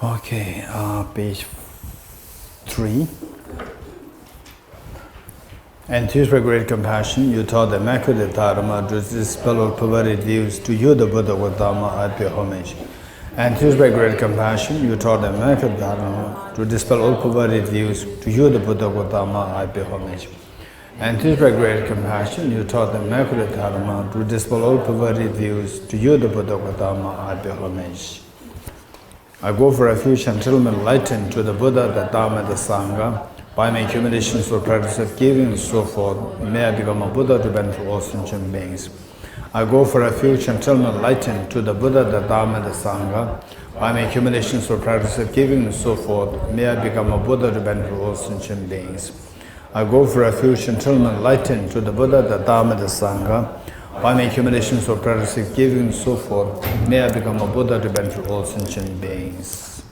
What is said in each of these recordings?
Okay, page 3. And through great compassion, you taught the Immaculate Dharma to dispel all perverted views. To you, the Buddha Gautama, I pay homage. And through great compassion, you taught the Immaculate Dharma to dispel all perverted views. To you, the Buddha Gautama, I pay homage. And through great compassion, you taught the Immaculate Dharma to dispel all perverted views. To you, the Buddha Gautama, I pay homage. I go for refuge until I'm enlightened to the Buddha, the Dharma, the Sangha. By my accumulations for practice of giving and so forth, may I become a Buddha to benefit all sentient beings. I go for refuge until I'm enlightened to the Buddha, the Dharma, the Sangha. By my accumulations for practice of giving and so forth, may I become a Buddha to benefit all sentient beings. I go for refuge until I'm enlightened to the Buddha, the Dharma, the Sangha. By my accumulations for practice of giving and so forth, may I become a Buddha to benefit all sentient beings.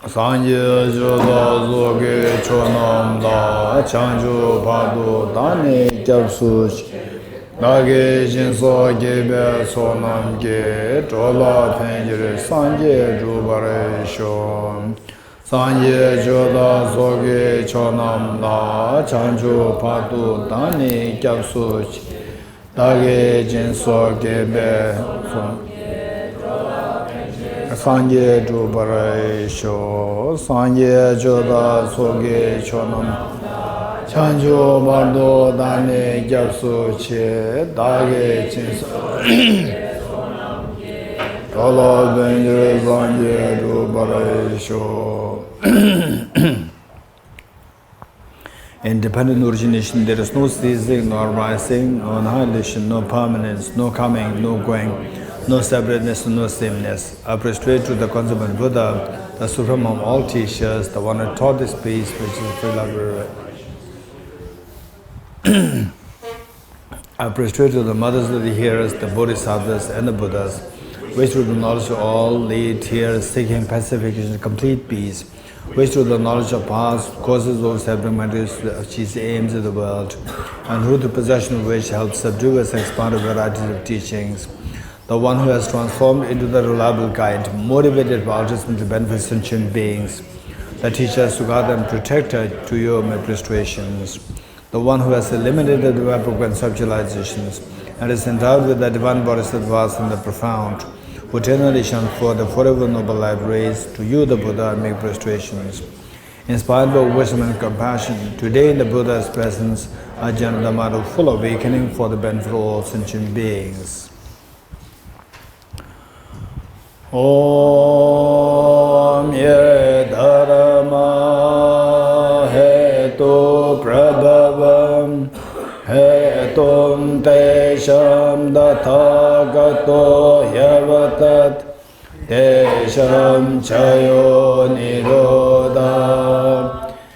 Sanje joda zoge chonam da chanju padu dani gyabsuch dage jinso gebe sonam ge chola penjire sanje jubare shom Sanje joda zoge chonam da chanju padu dani gyabsuch dage jinso gebe sonam Sanje Jubare Sho, Sanje Joda Soge Chonam, Chanjo Bardo Dane Gyapsu Che, Dage Chinso, Tolo Benjere Sanje Jubare Sho. Independent origination, there is no ceasing, no rising, no annihilation, no permanence, no coming, no going. No separateness, no sameness. I prostrate to the consummate Buddha, the supreme of all teachers, the one who taught this peace, which is the free love. I prostrate to the mothers of the hearers, the Bodhisattvas and the Buddhas, which through the knowledge of all lead here, seeking pacification and complete peace, which through the knowledge of past causes all separate matters to achieve the aims of the world, and who the possession of which helps subdue and expand a variety of teachings. The one who has transformed into the reliable guide, motivated by ultimate to benefit sentient beings, the teacher, Sugata and protector to your administrations, the one who has eliminated the web of conceptualizations and is endowed with the divine bodhisattvas and the profound, who eternally shine for the forever noble life raised, to you, the Buddha, make prostrations. Inspired by wisdom and compassion, today in the Buddha's presence, I generate the matter of full awakening for the benefit of all sentient beings. Om ye dharma hetu prabhavam hetum tesham dathagato yavatat tesham chayo nirodha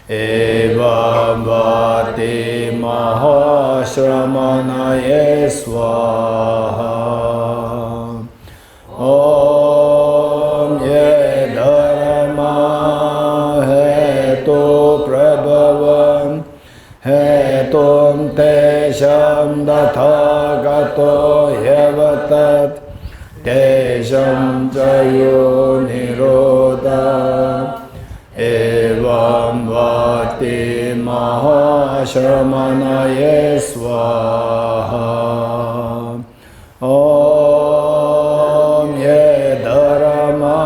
evam vati mahashramanaye swaha. Om ye dharma hetu prabhavam hetum tesham dathagato yavatat tesham chayo nirodha evam vati mahashramanaye swaha. Om ye dharma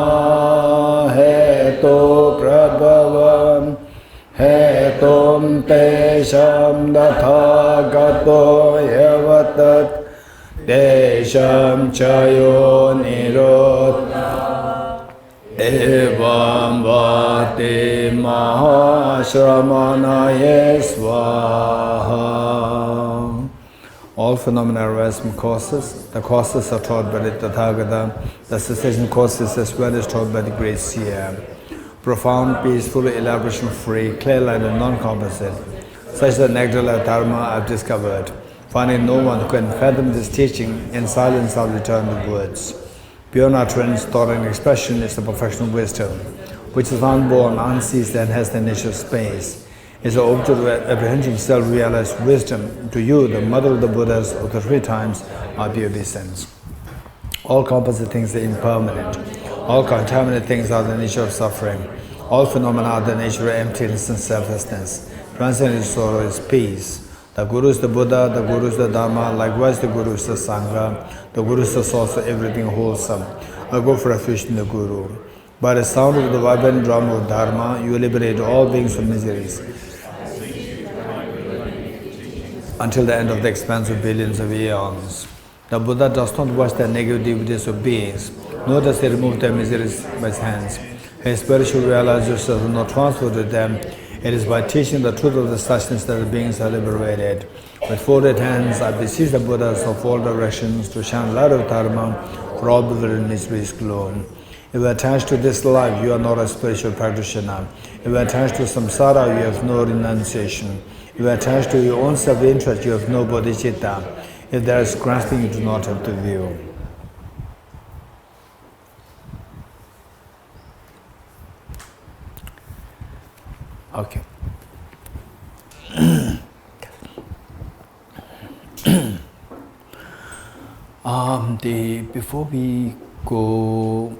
hetu prabhavam hetum tesham dathagato yavatat tesham chayo nirodha evam vati mahashramanaye swaha. All phenomena arise from causes. The causes are taught by the Tathagata. The cessation causes as well as taught by the great seer. Profound, peaceful, elaboration-free, clear-light and non-composite. Such the nectar of Dharma I've discovered. Finding no one who can fathom this teaching, in silence I'll return the words. Beyond utterance, thought and expression is the perfection of wisdom, which is unborn, unceased and has the nature of space. Is the object of apprehension self-realized wisdom. To you, the mother of the Buddhas of the 3 times, are the obeisance. All composite things are impermanent. All contaminated things are the nature of suffering. All phenomena are the nature of emptiness and selflessness. Transcendent sorrow is peace. The Guru is the Buddha, the Guru is the Dharma, likewise the Guru is the Sangha. The Guru is the source of everything wholesome. I go for refuge in the Guru. By the sound of the vibrant drum of Dharma, you liberate all beings from miseries until the end of the expanse of billions of eons. The Buddha does not watch the negativities of beings, nor does he remove their miseries by his hands. His spiritual realization does not transfer to them. It is by teaching the truth of the suchness that the beings are liberated. With folded hands, I beseech the Buddhas of all directions to shine light of Dharma for all bewildered miseries gloom. If you are attached to this life, you are not a spiritual practitioner. If you are attached to samsara, you have no renunciation. If you are attached to your own self-interest, you have no bodhicitta. If there is grasping, you do not have the view. Okay. Before we go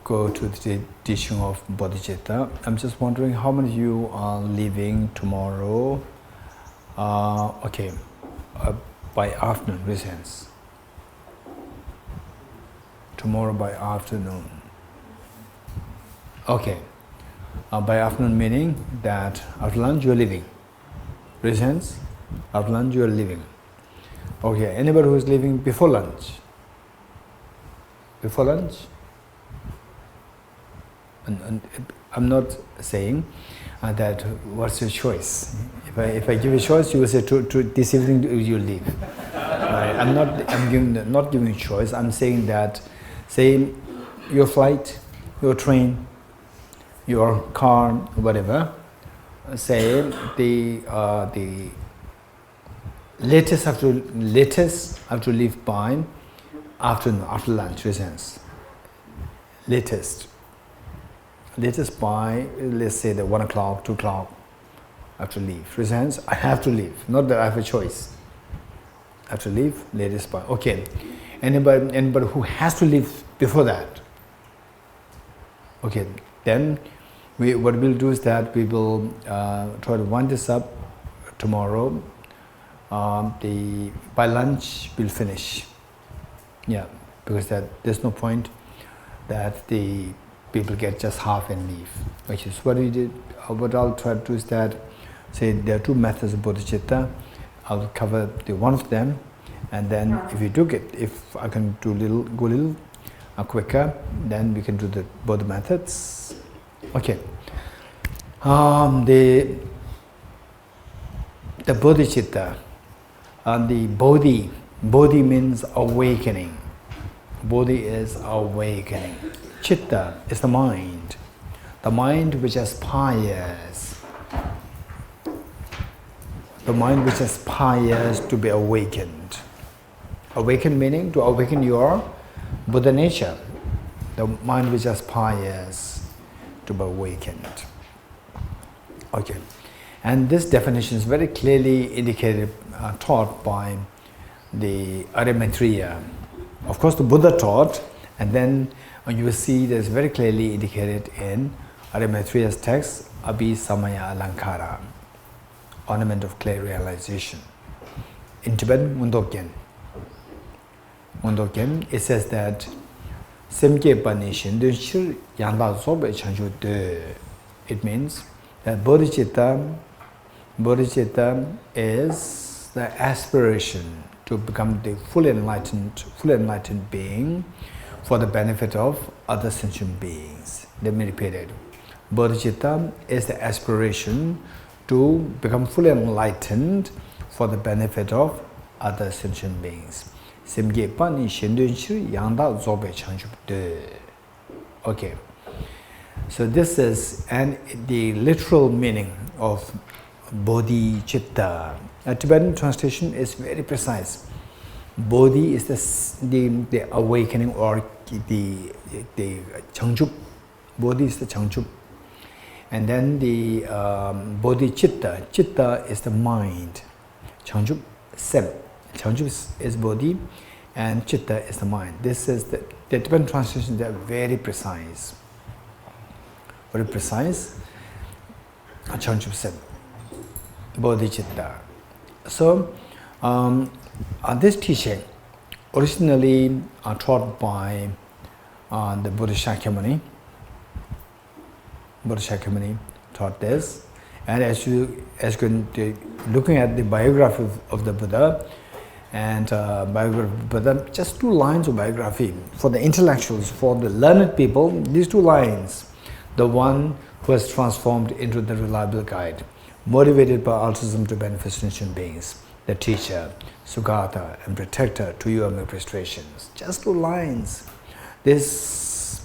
to the teaching of bodhicitta, I'm just wondering how many of you are leaving tomorrow? By afternoon, which sense? Tomorrow by afternoon. Okay. By afternoon meaning that after lunch you are leaving. Which sense? After lunch you are leaving. Okay. Anybody who is leaving before lunch? Before lunch? And I'm not saying that what's your choice. If I give you a choice, you will say this evening you leave. Right? I'm not giving you a choice. I'm saying that, say your flight, your train, your car, whatever. Say the latest have to leave by afternoon, after lunch. Reasons. Latest by, let's say, the 1 o'clock, 2 o'clock, I have to leave. Reasons, I have to leave. Not that I have a choice. I have to leave, latest by. Okay. Anybody who has to leave before that? Okay. Then, what we'll do is that we will try to wind this up tomorrow. By lunch, we'll finish. Yeah, because there's no point that the people get just half and leave, which is what we did. What I'll try to do is that, say there are two methods of bodhicitta. I'll cover one of them, and then if I can go a little quicker, then we can do both methods. Okay. The bodhicitta, the bodhi means awakening. Bodhi is awakening. Chitta is the mind which aspires. The mind which aspires to be awakened. Awaken meaning to awaken your Buddha nature. The mind which aspires to be awakened. Okay. And this definition is very clearly indicated, taught by the Arya Maitreya. Of course, the Buddha taught, and then you will see that it's very clearly indicated in Arya Maitreya's text, Abhisamaya Alankara, ornament of clear realization. In Tibetan, Mundokyen, it says that Semke Pani Shindunshir Yanda Zobe Chanju De. It means that bodhicitta is the aspiration to become the fully enlightened being for the benefit of other sentient beings. Let me repeat it. Bodhicitta is the aspiration to become fully enlightened for the benefit of other sentient beings. Simge pani shendunshir yangda zobe chanjubde. Okay. So this is the literal meaning of bodhicitta. A Tibetan translation is very precise. Bodhi is the awakening, or the changchup. Bodhi is the changchup. And then the bodhicitta. Chitta is the mind. Changchup, self. Changchup is bodhi. and chitta is the mind. This is the Tibetan translations. They are very precise. Very precise. Achanchup said, bodhicitta. So, this teaching originally taught by the Buddha Shakyamuni. Buddha Shakyamuni taught this, and as looking at the biography of the Buddha and biography of Buddha, just 2 lines of biography for the intellectuals, for the learned people. These 2 lines: the one who has transformed into the reliable guide, motivated by altruism to benefit sentient beings, the teacher, Sugata, and protector to your prostrations. Just 2 lines. This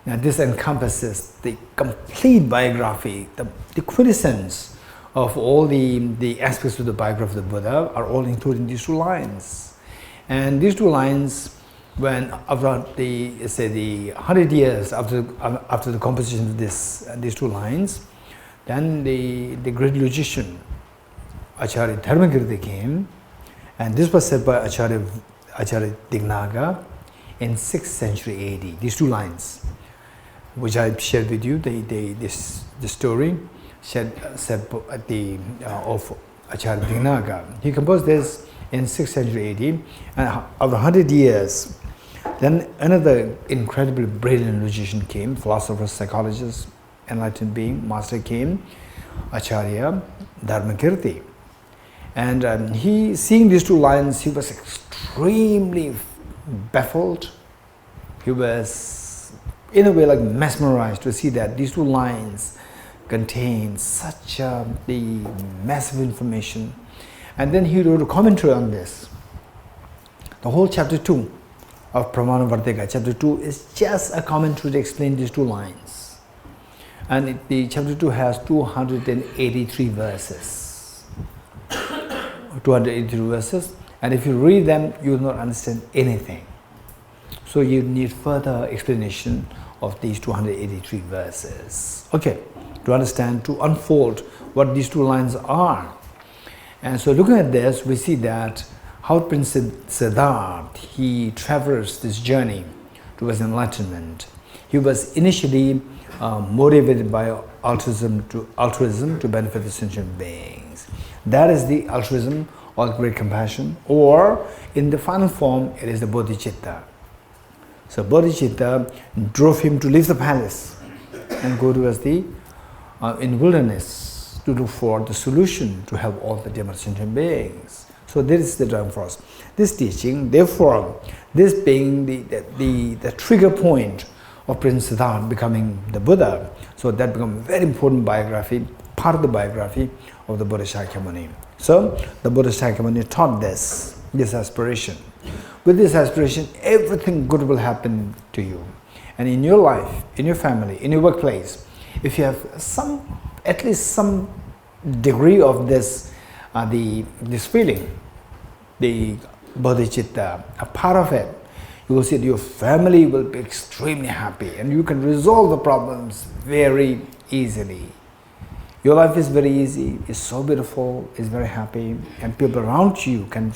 encompasses the complete biography, the quintessence of all the aspects of the biography of the Buddha are all included in these 2 lines. And these 2 lines, when after the 100 years after the composition of these 2 lines, then the great logician Acharya Dharmakirti came, and this was said by Acharya Dignaga in 6th century AD. These 2 lines, which I shared with you, the story said of Acharya Dignaga. He composed this in 6th century AD, and after 100 years, then another incredibly brilliant logician came, philosopher, psychologist, enlightened being, master came, Acharya Dharmakirti. And he, seeing these 2 lines, he was extremely baffled. He was, in a way, like mesmerized to see that these 2 lines contain such the massive information. And then he wrote a commentary on this. The whole chapter 2 of Pramana Vartika, chapter 2, is just a commentary to explain these 2 lines. And the chapter 2 has 283 verses. 283 verses, and if you read them, you will not understand anything. So you need further explanation of these 283 verses. Okay, to understand, to unfold what these 2 lines are. And so looking at this, we see that how Prince Siddhartha, he traversed this journey towards enlightenment. He was initially motivated by altruism to benefit the sentient beings. That is the altruism or great compassion, or in the final form, it is the bodhicitta. So bodhicitta drove him to leave the palace and go towards the in wilderness to look for the solution to help all the demon sentient beings. So this is the driving force. This teaching, therefore, this being the trigger point of Prince Siddhartha becoming the Buddha, so that becomes a very important biography, part of the biography of the Buddha Shakyamuni. So the Buddha Shakyamuni taught this aspiration. With this aspiration, everything good will happen to you. And in your life, in your family, in your workplace, if you have at least some degree of this feeling, the bodhicitta, a part of it, you will see that your family will be extremely happy and you can resolve the problems very easily. Your life is very easy, it's so beautiful, it's very happy, and people around you can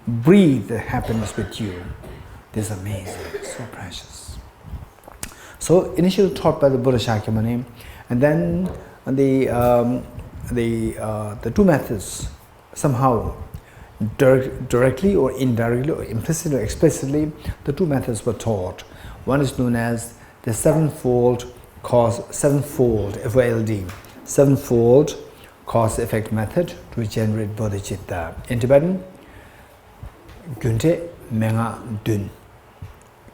breathe the happiness with you. This is amazing, so precious. So initially taught by the Buddha Shakyamuni, and then the 2 methods, somehow directly or indirectly or implicitly or explicitly, the 2 methods were taught. One is known as the sevenfold FOLD, sevenfold cause-effect method to generate bodhicitta. In Tibetan, Gyunte Menga Dun.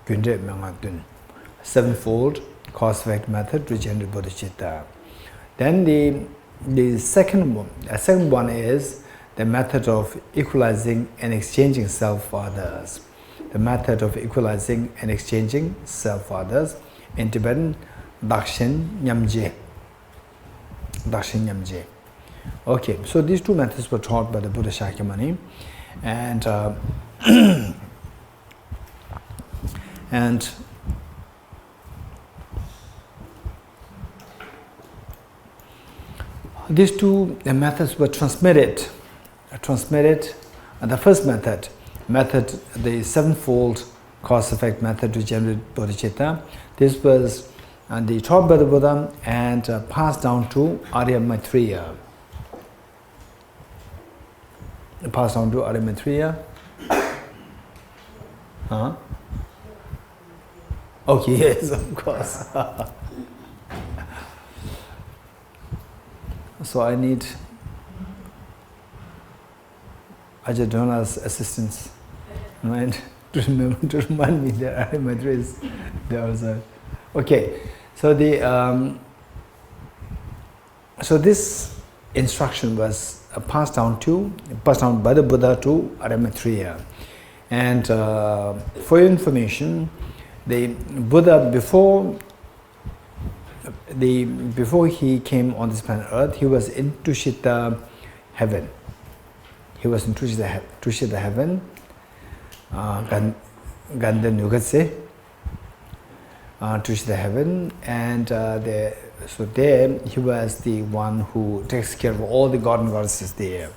Gyunte Menga Dun. Sevenfold cause-effect method to generate bodhicitta. Then the second one is the method of equalizing and exchanging self for others. The method of equalizing and exchanging self for others. In Tibetan, Dakshin Nyamje. Dakshin Nyamje. Okay, so these 2 methods were taught by the Buddha Shakyamuni, and these 2 methods were transmitted. The first method method, the sevenfold cause-effect method to generate bodhicitta. This was the taught by the Buddha and passed down to Arya Maitreya. Passed down to Arya Maitreya. Huh? Okay, yes, of course. So I need Ajadona's assistance, right? To remember, to remind me that Arya Maitreya is there also. Okay, so so this instruction was passed down by the Buddha to Arya Maitreya. And for your information, the Buddha before he came on this planet Earth, he was in Tushita heaven. He was in Tushita heaven, Ganden Yugatse, Tushita heaven, and so there he was the one who takes care of all the god and goddesses there.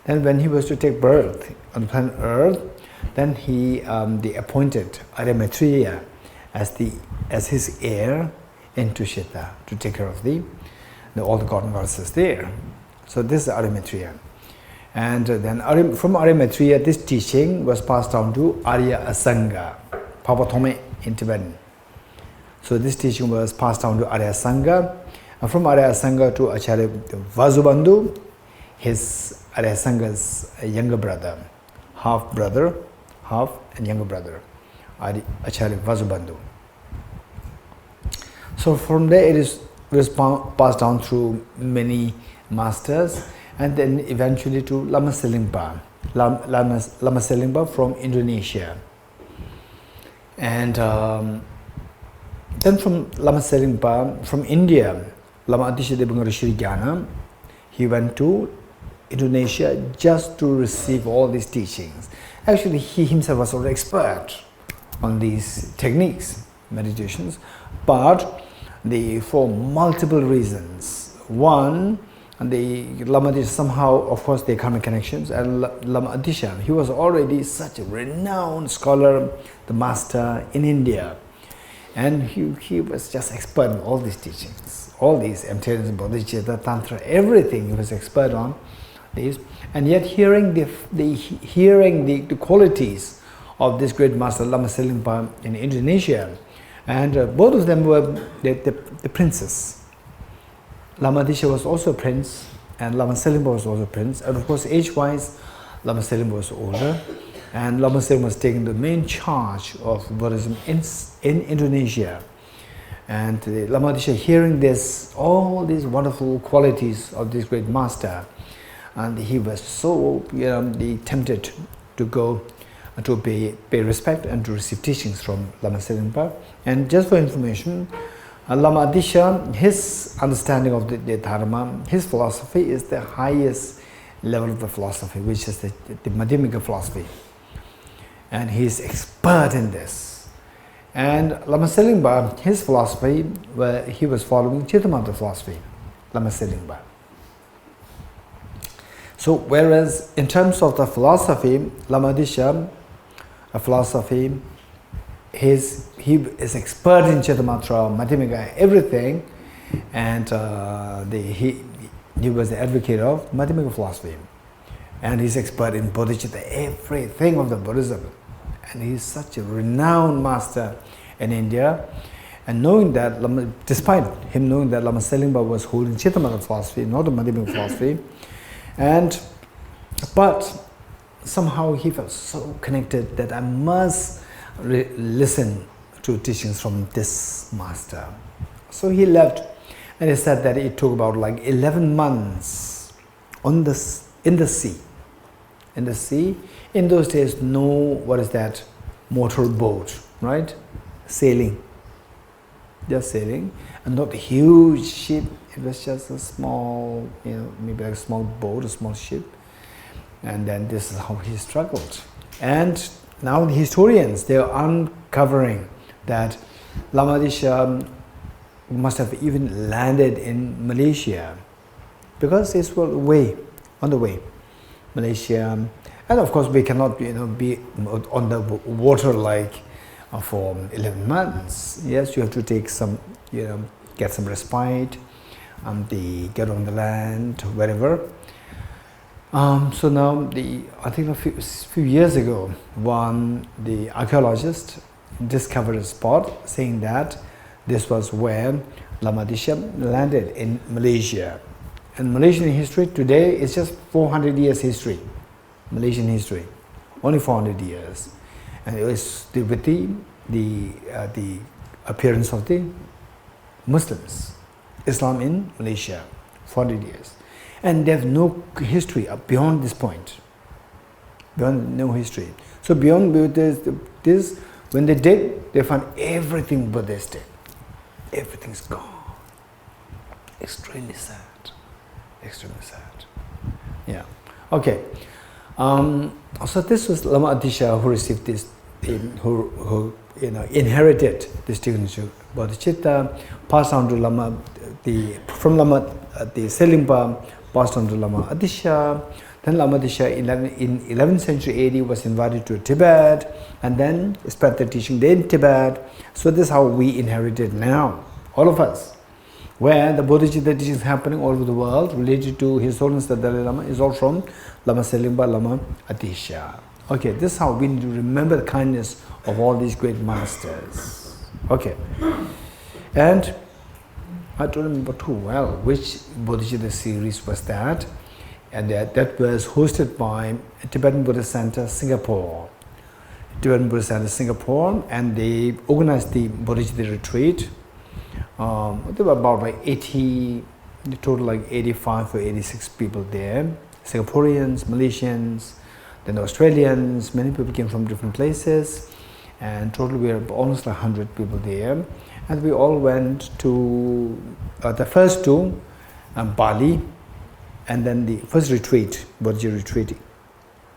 Then when he was to take birth on planet Earth, then he appointed Arya Maitreya as his heir in Tushita to take care of all the god and goddesses there. So this is Arya Maitreya. And then from Arya Maitreya, this teaching was passed down to Arya Asanga, Papa Thome in Tibetan. So this teaching was passed down to Arya Asanga, and from Arya Asanga to Acharya Vasubandhu, his Arya Asanga's younger brother, half and younger brother, Acharya Vasubandhu. So from there it was passed down through many masters, and then eventually to Lama Selingpa, Lama Selingpa from Indonesia. And then from Lama Selingpa, from India, Lama Atisha Debangarishri Gyana, he went to Indonesia just to receive all these teachings. Actually, he himself was already expert on these techniques, meditations, but for multiple reasons. One, the Lama Atisha somehow, of course, the karmic connections, and Lama Atisha, he was already such a renowned scholar, the master in India. And he was just expert in all these teachings, all these emptiness, bodhicitta, tantra, everything he was expert on these. And yet hearing the qualities of this great master Lama Selingpa in Indonesia, and both of them were the princes. Lama Atisha was also a prince, and Lama Selingpa was also a prince. And of course, age-wise, Lama Selingpa was older, and Lama Selingpa was taking the main charge of Buddhism in Indonesia. And Lama Atisha, hearing all these wonderful qualities of this great master, and he was so tempted to go to pay respect and to receive teachings from Lama Selingpa. And just for information, Lama Atisha, his understanding of the Dharma, his philosophy is the highest level of the philosophy, which is the Madhyamika philosophy. And he is expert in this. And Lama Selingpa, his philosophy, he was following Chittamatra philosophy, Lama Selingpa. So whereas in terms of the philosophy, Lama Atisha, a philosophy, he is expert in Chittamatra, Madhyamika, everything, and he was the advocate of Madhyamika philosophy. And he's expert in bodhicitta, everything of the Buddhism. And he's such a renowned master in India. And knowing that, despite him knowing that Lama Selingpa was holding Chittamatra philosophy, not the Madhyamika philosophy, but somehow he felt so connected that I must listen to teachings from this master. So he left, and he said that it took about like 11 months in the sea. In the sea, in those days, motor boat, right? Sailing, just sailing, and not a huge ship. It was just a small, maybe like a small boat, a small ship. And then this is how he struggled. And now the historians, they are uncovering that Lama Atisha must have even landed in Malaysia, because it's on the way. Malaysia, And of course, we cannot, be on the water like for 11 months. Yes, you have to take some, get some respite, get on the land, wherever. So now, I think a few years ago, the archaeologist discovered a spot saying that this was where Lama Disha landed in Malaysia. And Malaysian history today is just 400 years history. Malaysian history, only 400 years. And it was with the appearance of the Muslims, Islam in Malaysia, 400 years. And they have no history beyond this point, beyond no history. So beyond this, when they dig, they found everything Buddhistic. Everything's gone. Extremely sad. Extremely sad. Yeah. Okay. So this was Lama Atisha who received this, who inherited this teaching Bodhicitta, passed on to Lama, from Lama the Selimpa, passed on to Lama Atisha. Then Lama Atisha in 11th century AD was invited to Tibet, and then spread the teaching there in Tibet. So this is how we inherited now, all of us, where the Bodhicitta teaching is happening all over the world related to His Holiness the Dalai Lama is all from Lama Selimpa, Lama Atisha. Okay, this is how we need to remember the kindness of all these great masters. Okay, and I don't remember too well which Bodhicitta series was that, and that was hosted by Tibetan Buddhist Center, Singapore. Tibetan Buddhist Center, Singapore, and they organized the Bodhicitta retreat. There were about like 80, the total like 85 or 86 people there. Singaporeans, Malaysians, then Australians, many people came from different places, and total we were almost like 100 people there. And we all went to the first two, Bali, and then the first retreat, Bodhicitta retreat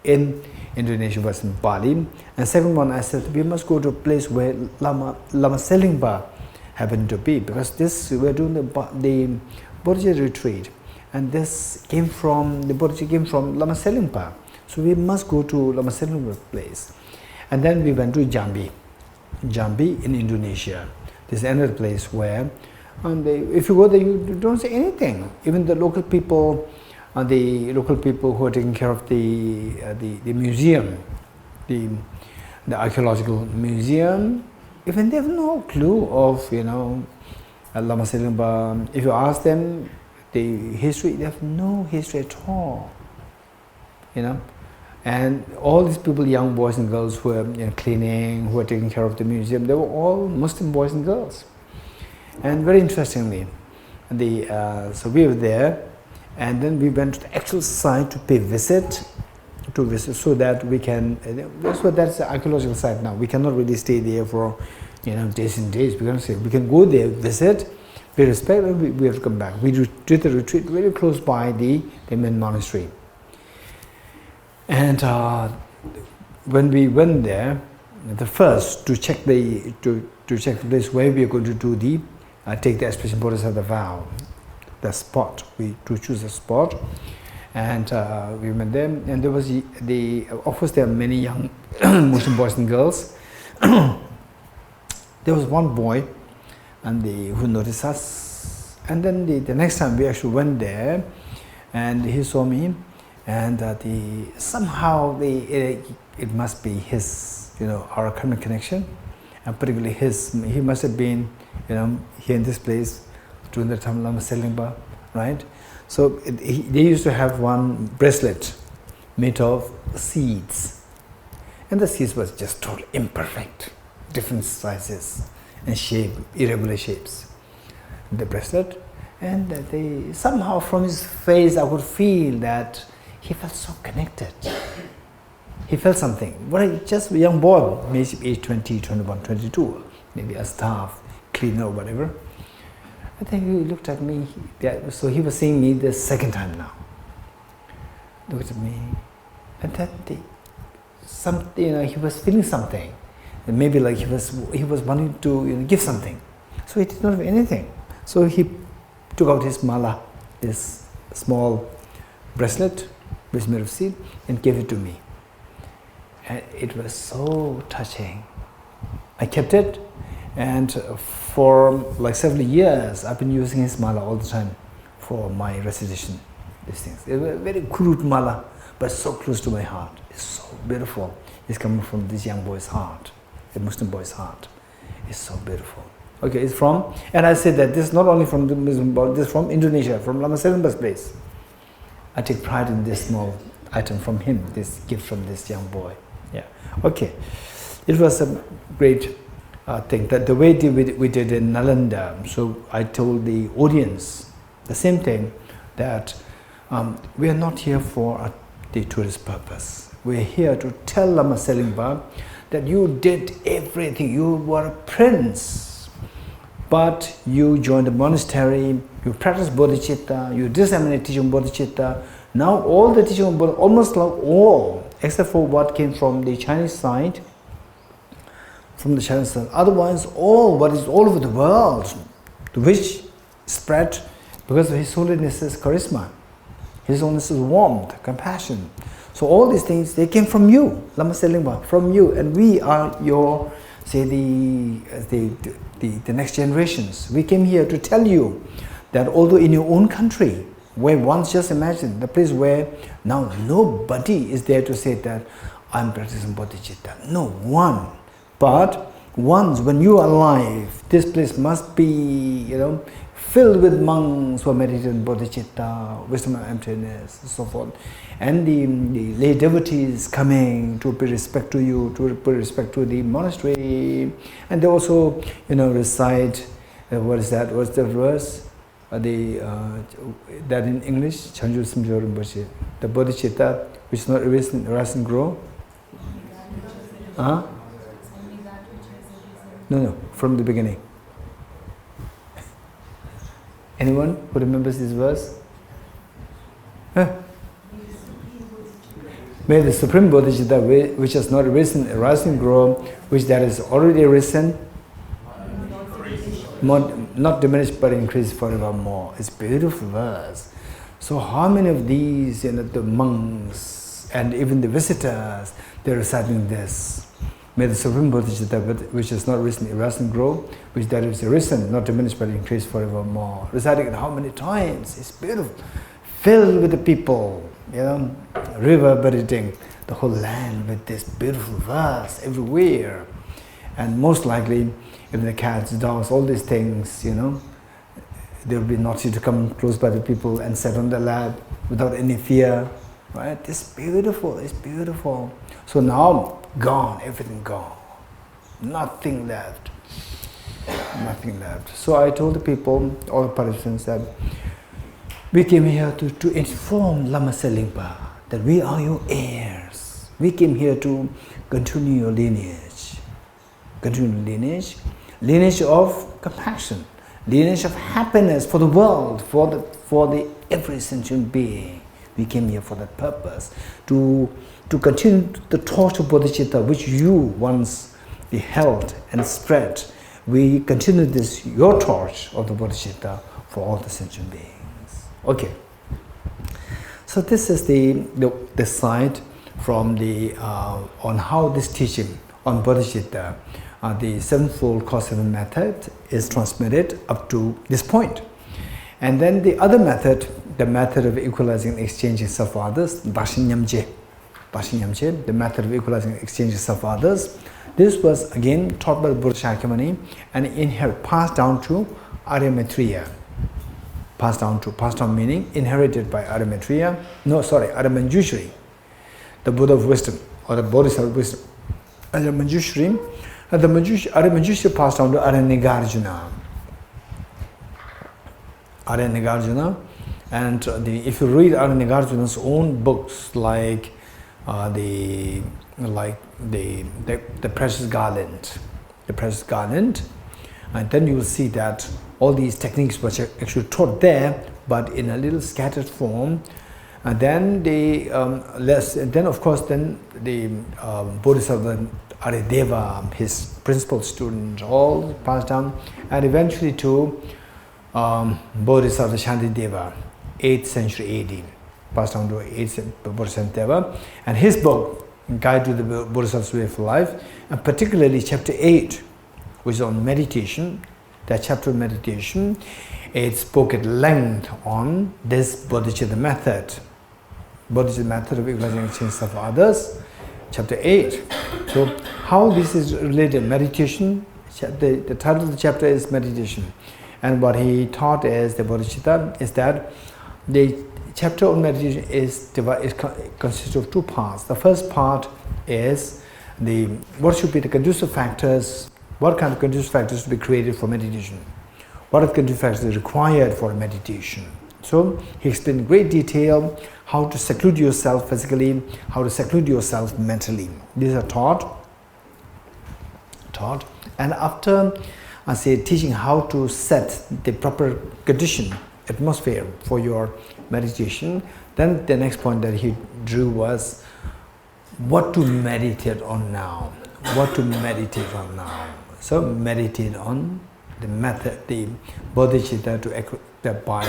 in Indonesia was in Bali. And second one, I said we must go to a place where Lama Selimpa happened to be, because this we were doing the Bodhicitta retreat, and this came from the Bodhicitta came from Lama Selimpa, so we must go to Lama Selimpa's place. And then we went to Jambi in Indonesia. This is another place where, if you go there, you don't see anything. Even the local people who are taking care of the museum, the archaeological museum, even they have no clue of Lama Selimpa. If you ask them the history, they have no history at all. And all these people, young boys and girls who are cleaning, who are taking care of the museum, they were all Muslim boys and girls. And very interestingly, so we were there, and then we went to the actual site to pay visit, so that we can. That's the archaeological site now. We cannot really stay there for days and days. We can go there, visit, pay respect, and we have to come back. We did the retreat very close by the main monastery. And when we went there, the first to check the place where we are going to do take the aspiration bodhisattva vow, the spot. We to choose a spot, and we went there. And there was of course there are many young Muslim boys and girls. There was one boy, and who noticed us. And then the next time we actually went there, and he saw me. And somehow it must be his, our karmic connection, and particularly he must have been, here in this place during the time Lama Selimpa, right? So they used to have one bracelet made of seeds, and the seeds was just totally imperfect, different sizes and shape, irregular shapes. The bracelet, and somehow from his face I could feel that he felt so connected. He felt something. Just a young boy, maybe age 20, 21, 22, maybe a staff, cleaner or whatever. I think he looked at me, so he was seeing me the second time now. Looked at me, and that he was feeling something. And maybe like he was wanting to give something. So he did not have anything. So he took out his mala, this small bracelet, which is made of seed, and gave it to me. And it was so touching. I kept it, and for like several years, I've been using his mala all the time for my recitation. These things. It was a very crude mala, but so close to my heart. It's so beautiful. It's coming from this young boy's heart, a Muslim boy's heart. It's so beautiful. Okay, it's from, and I said that this is not only from the Muslim boy, this is from Indonesia, from Lama Selimba's place. I take pride in this small item from him, this gift from this young boy. Yeah. Okay. It was a great thing that the way we did in Nalanda. So I told the audience the same thing, that we are not here for the tourist purpose. We are here to tell Lama Selimba that you did everything. You were a prince, but you joined a monastery. You practiced bodhicitta. You disseminated teaching bodhicitta. Now all the teaching of bodhicitta, almost like all, except for what came from the Chinese side. Otherwise, all what is all over the world, which spread because of His Holiness's charisma, His Holiness's warmth, compassion. So all these things, they came from you, Lama Selimba, from you, and we are your, say, the next generations. We came here to tell you that although in your own country, where once, just imagine the place where now nobody is there to say that I'm practicing bodhicitta. No one. But once, when you are alive, this place must be, filled with monks who are meditating bodhicitta, wisdom of emptiness, and so forth. And the lay devotees coming to pay respect to you, to pay respect to the monastery. And they also, recite, what is that? What's the verse? That in English, Chanju Simjo Rinpoche, the bodhicitta, which is not erased and grow. No, from the beginning. Anyone who remembers this verse? May the Supreme Bodhicitta, which has not arisen, arise and grow, which that is already arisen, not diminished but increased forevermore. It's a beautiful verse. So how many of these, the monks and even the visitors, they're reciting this? May the Supreme Bodhicitta, which has not risen, arise and grow, which that is arisen, not diminished but increased forevermore. Reciting it how many times? It's beautiful. Filled with the people, reverberating the whole land with this beautiful verse everywhere. And most likely, even the cats, dogs, all these things, they will be naughty to come close by the people and sit on the lap without any fear. Right? It's beautiful, it's beautiful. So now, gone, everything gone. Nothing left. Nothing left. So I told the people, all the participants, that we came here to inform Lama Selimba that we are your heirs. We came here to continue your lineage. Continue lineage. Lineage of compassion. Lineage of happiness for the world, for the every sentient being. We came here for that purpose, to continue the torch of bodhicitta which you once beheld and spread. We continue this, your torch of the bodhicitta for all the sentient beings. Okay. So this is the side from on how this teaching on bodhicitta, the sevenfold cause-seven method, is transmitted up to this point. And then the other method, the method of equalizing and exchanging self-others, Dashinyamje, the method of equalizing and exchanging self-others. This was again taught by the Buddha Shakyamuni and passed down to Arya Maitreya. Passed down meaning inherited by Arya Maitreya. No, sorry, Arya Manjushri, the Buddha of wisdom, or the Bodhisattva of wisdom. Arya Manjushri, Arya Manjushri passed down to Arya Nagarjuna. Arya Nagarjuna, and if you read Arya Nagarjuna's own books, like the precious garland, and then you will see that all these techniques were actually taught there, but in a little scattered form. And then the Bodhisattva Aryadeva, his principal student, all passed down, and eventually to Bodhisattva Shantideva, 8th century AD, passed down to 8th Bodhisattva Deva, and his book Guide to the Bodhisattva's Way of Life, and particularly chapter 8, which is on meditation. That chapter of meditation, it spoke at length on this bodhicitta method. Bodhicitta method of equalizing exchange of others, chapter 8. So how this is related to meditation, the title of the chapter is meditation. And what he taught is the bodhicitta is that the chapter on meditation consists of two parts. The first part is what should be the conducive factors, what kind of conducive factors to be created for meditation, what are the conducive factors required for meditation. So he explained in great detail how to seclude yourself physically, how to seclude yourself mentally. These are taught. And after teaching how to set the proper condition, atmosphere for your meditation, then the next point that he drew was what to meditate on now. What to meditate on now. So meditate on the method, the bodhicitta by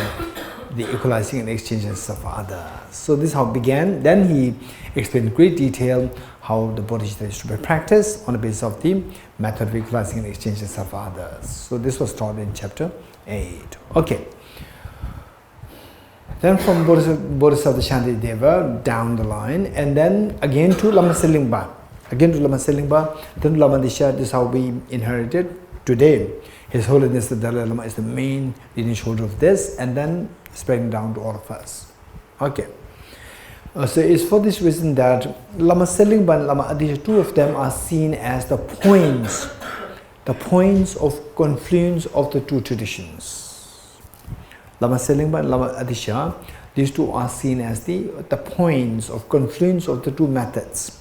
the equalizing and exchanges of others. So this is how it began. Then he explained in great detail how the bodhicitta is to be practiced on the basis of the method of equalizing and exchanges of others. So this was taught in chapter 8. Okay. Then from Bodhisattva Shantideva down the line, and then again to Lama Tselingpa. Again to Lama Tselingpa, then to Lama Disha. This is how we inherited today. His Holiness the Dalai Lama is the main lineage holder of this, and then spreading down to all of us. Okay. So it's for this reason that Lama Tselingpa and Lama Adisha, two of them are seen as the points of confluence of the two traditions. Lama Tselingpa and Lama Adisha, these two are seen as the points of confluence of the two methods,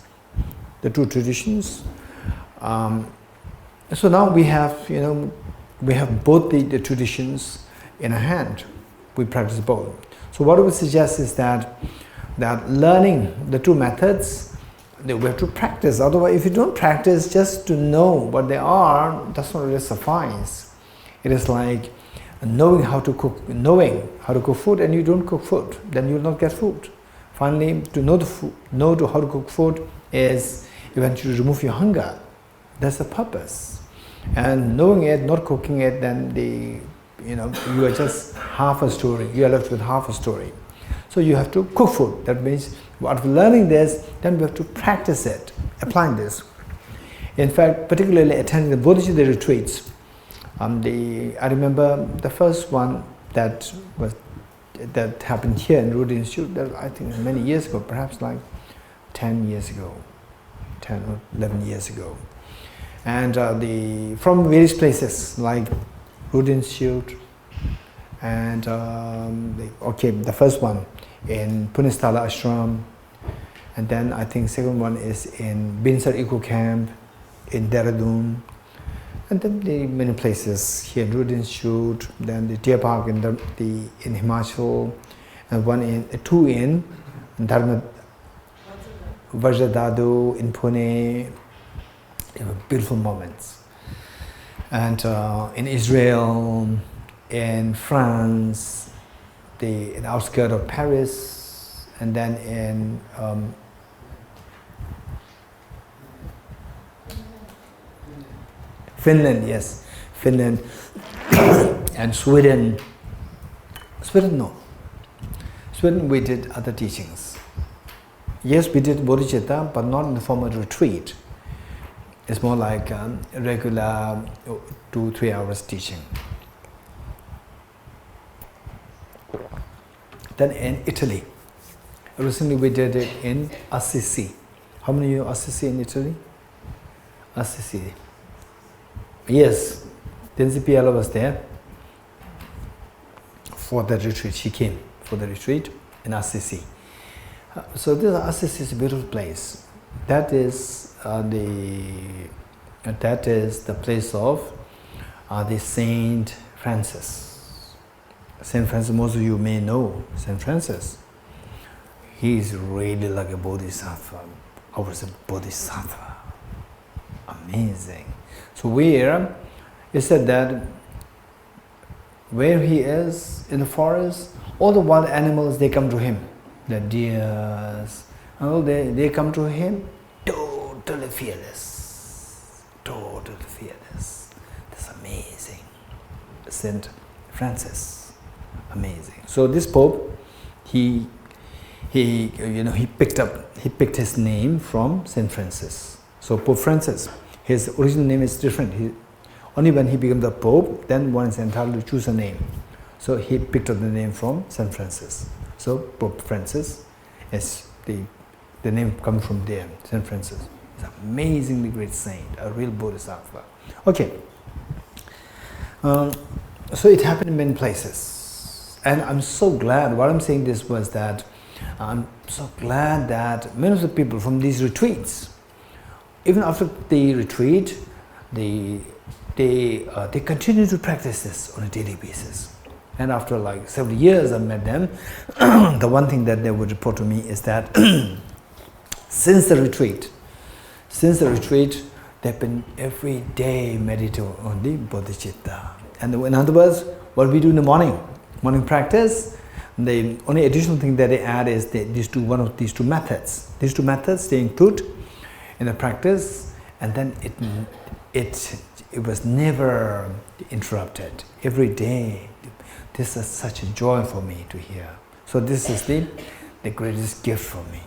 the two traditions. So now we have, both the traditions in our hand. We practice both. So what we would suggest is that learning the two methods, we have to practice. Otherwise, if you don't practice just to know what they are, does not really suffice. It is like knowing how to cook food, and you don't cook food, then you will not get food. Finally, to know how to cook food is eventually remove your hunger. That's the purpose. And knowing it, not cooking it, then you are just half a story. You are left with half a story. So you have to cook food. That means after learning this, then we have to practice it, applying this. In fact, particularly attending the bodhicitta retreats. I remember the first one that happened here in Root Institute, that I think many years ago, perhaps like 10 years ago, 10 or 11 years ago. And from various places like Root Institute, and the first one in Punisthala Ashram, and then I think second one is in Binsar Eco Camp in Dehradun, and then the many places here in Root Institute, then the Deer Park in Himachal, and two in Dharma Vajradadu in Pune. Beautiful moments. And in Israel, in France, in the outskirts of Paris, and then in Finland, yes, Finland, and Sweden. Sweden we did other teachings. Yes, we did bodhicitta, but not in the form of retreat. It's more like regular 2-3 hours teaching. Then in Italy, recently we did it in Assisi. How many of you know Assisi in Italy? Assisi. Yes, Denzi Piala was there for the retreat. She came for the retreat in Assisi. So this Assisi is a beautiful place. That is the place of the Saint Francis. Saint Francis, most of you may know Saint Francis. He is really like a bodhisattva. I was a bodhisattva. Amazing. So it said that where he is in the forest, all the wild animals, they come to him. The deers, they come to him. totally fearless. Totally fearless. That's amazing. Saint Francis. Amazing. So this Pope, he picked his name from Saint Francis. So Pope Francis, his original name is different. Only when he became the Pope, then one is entitled to choose a name. So he picked up the name from Saint Francis. So Pope Francis is the name comes from there, Saint Francis. He's an amazingly great saint, a real Bodhisattva. Okay. So it happened in many places. And I'm so glad, what I'm saying this was that I'm so glad that many of the people from these retreats, even after the retreat, they continue to practice this on a daily basis. And after like several years I met them, the one thing that they would report to me is that since the retreat, they've been every day meditating on the bodhicitta. And in other words, what we do in the morning practice, the only additional thing that they add is one of these two methods. These two methods they include in the practice, and then it was never interrupted. Every day, this is such a joy for me to hear. So this is the greatest gift for me.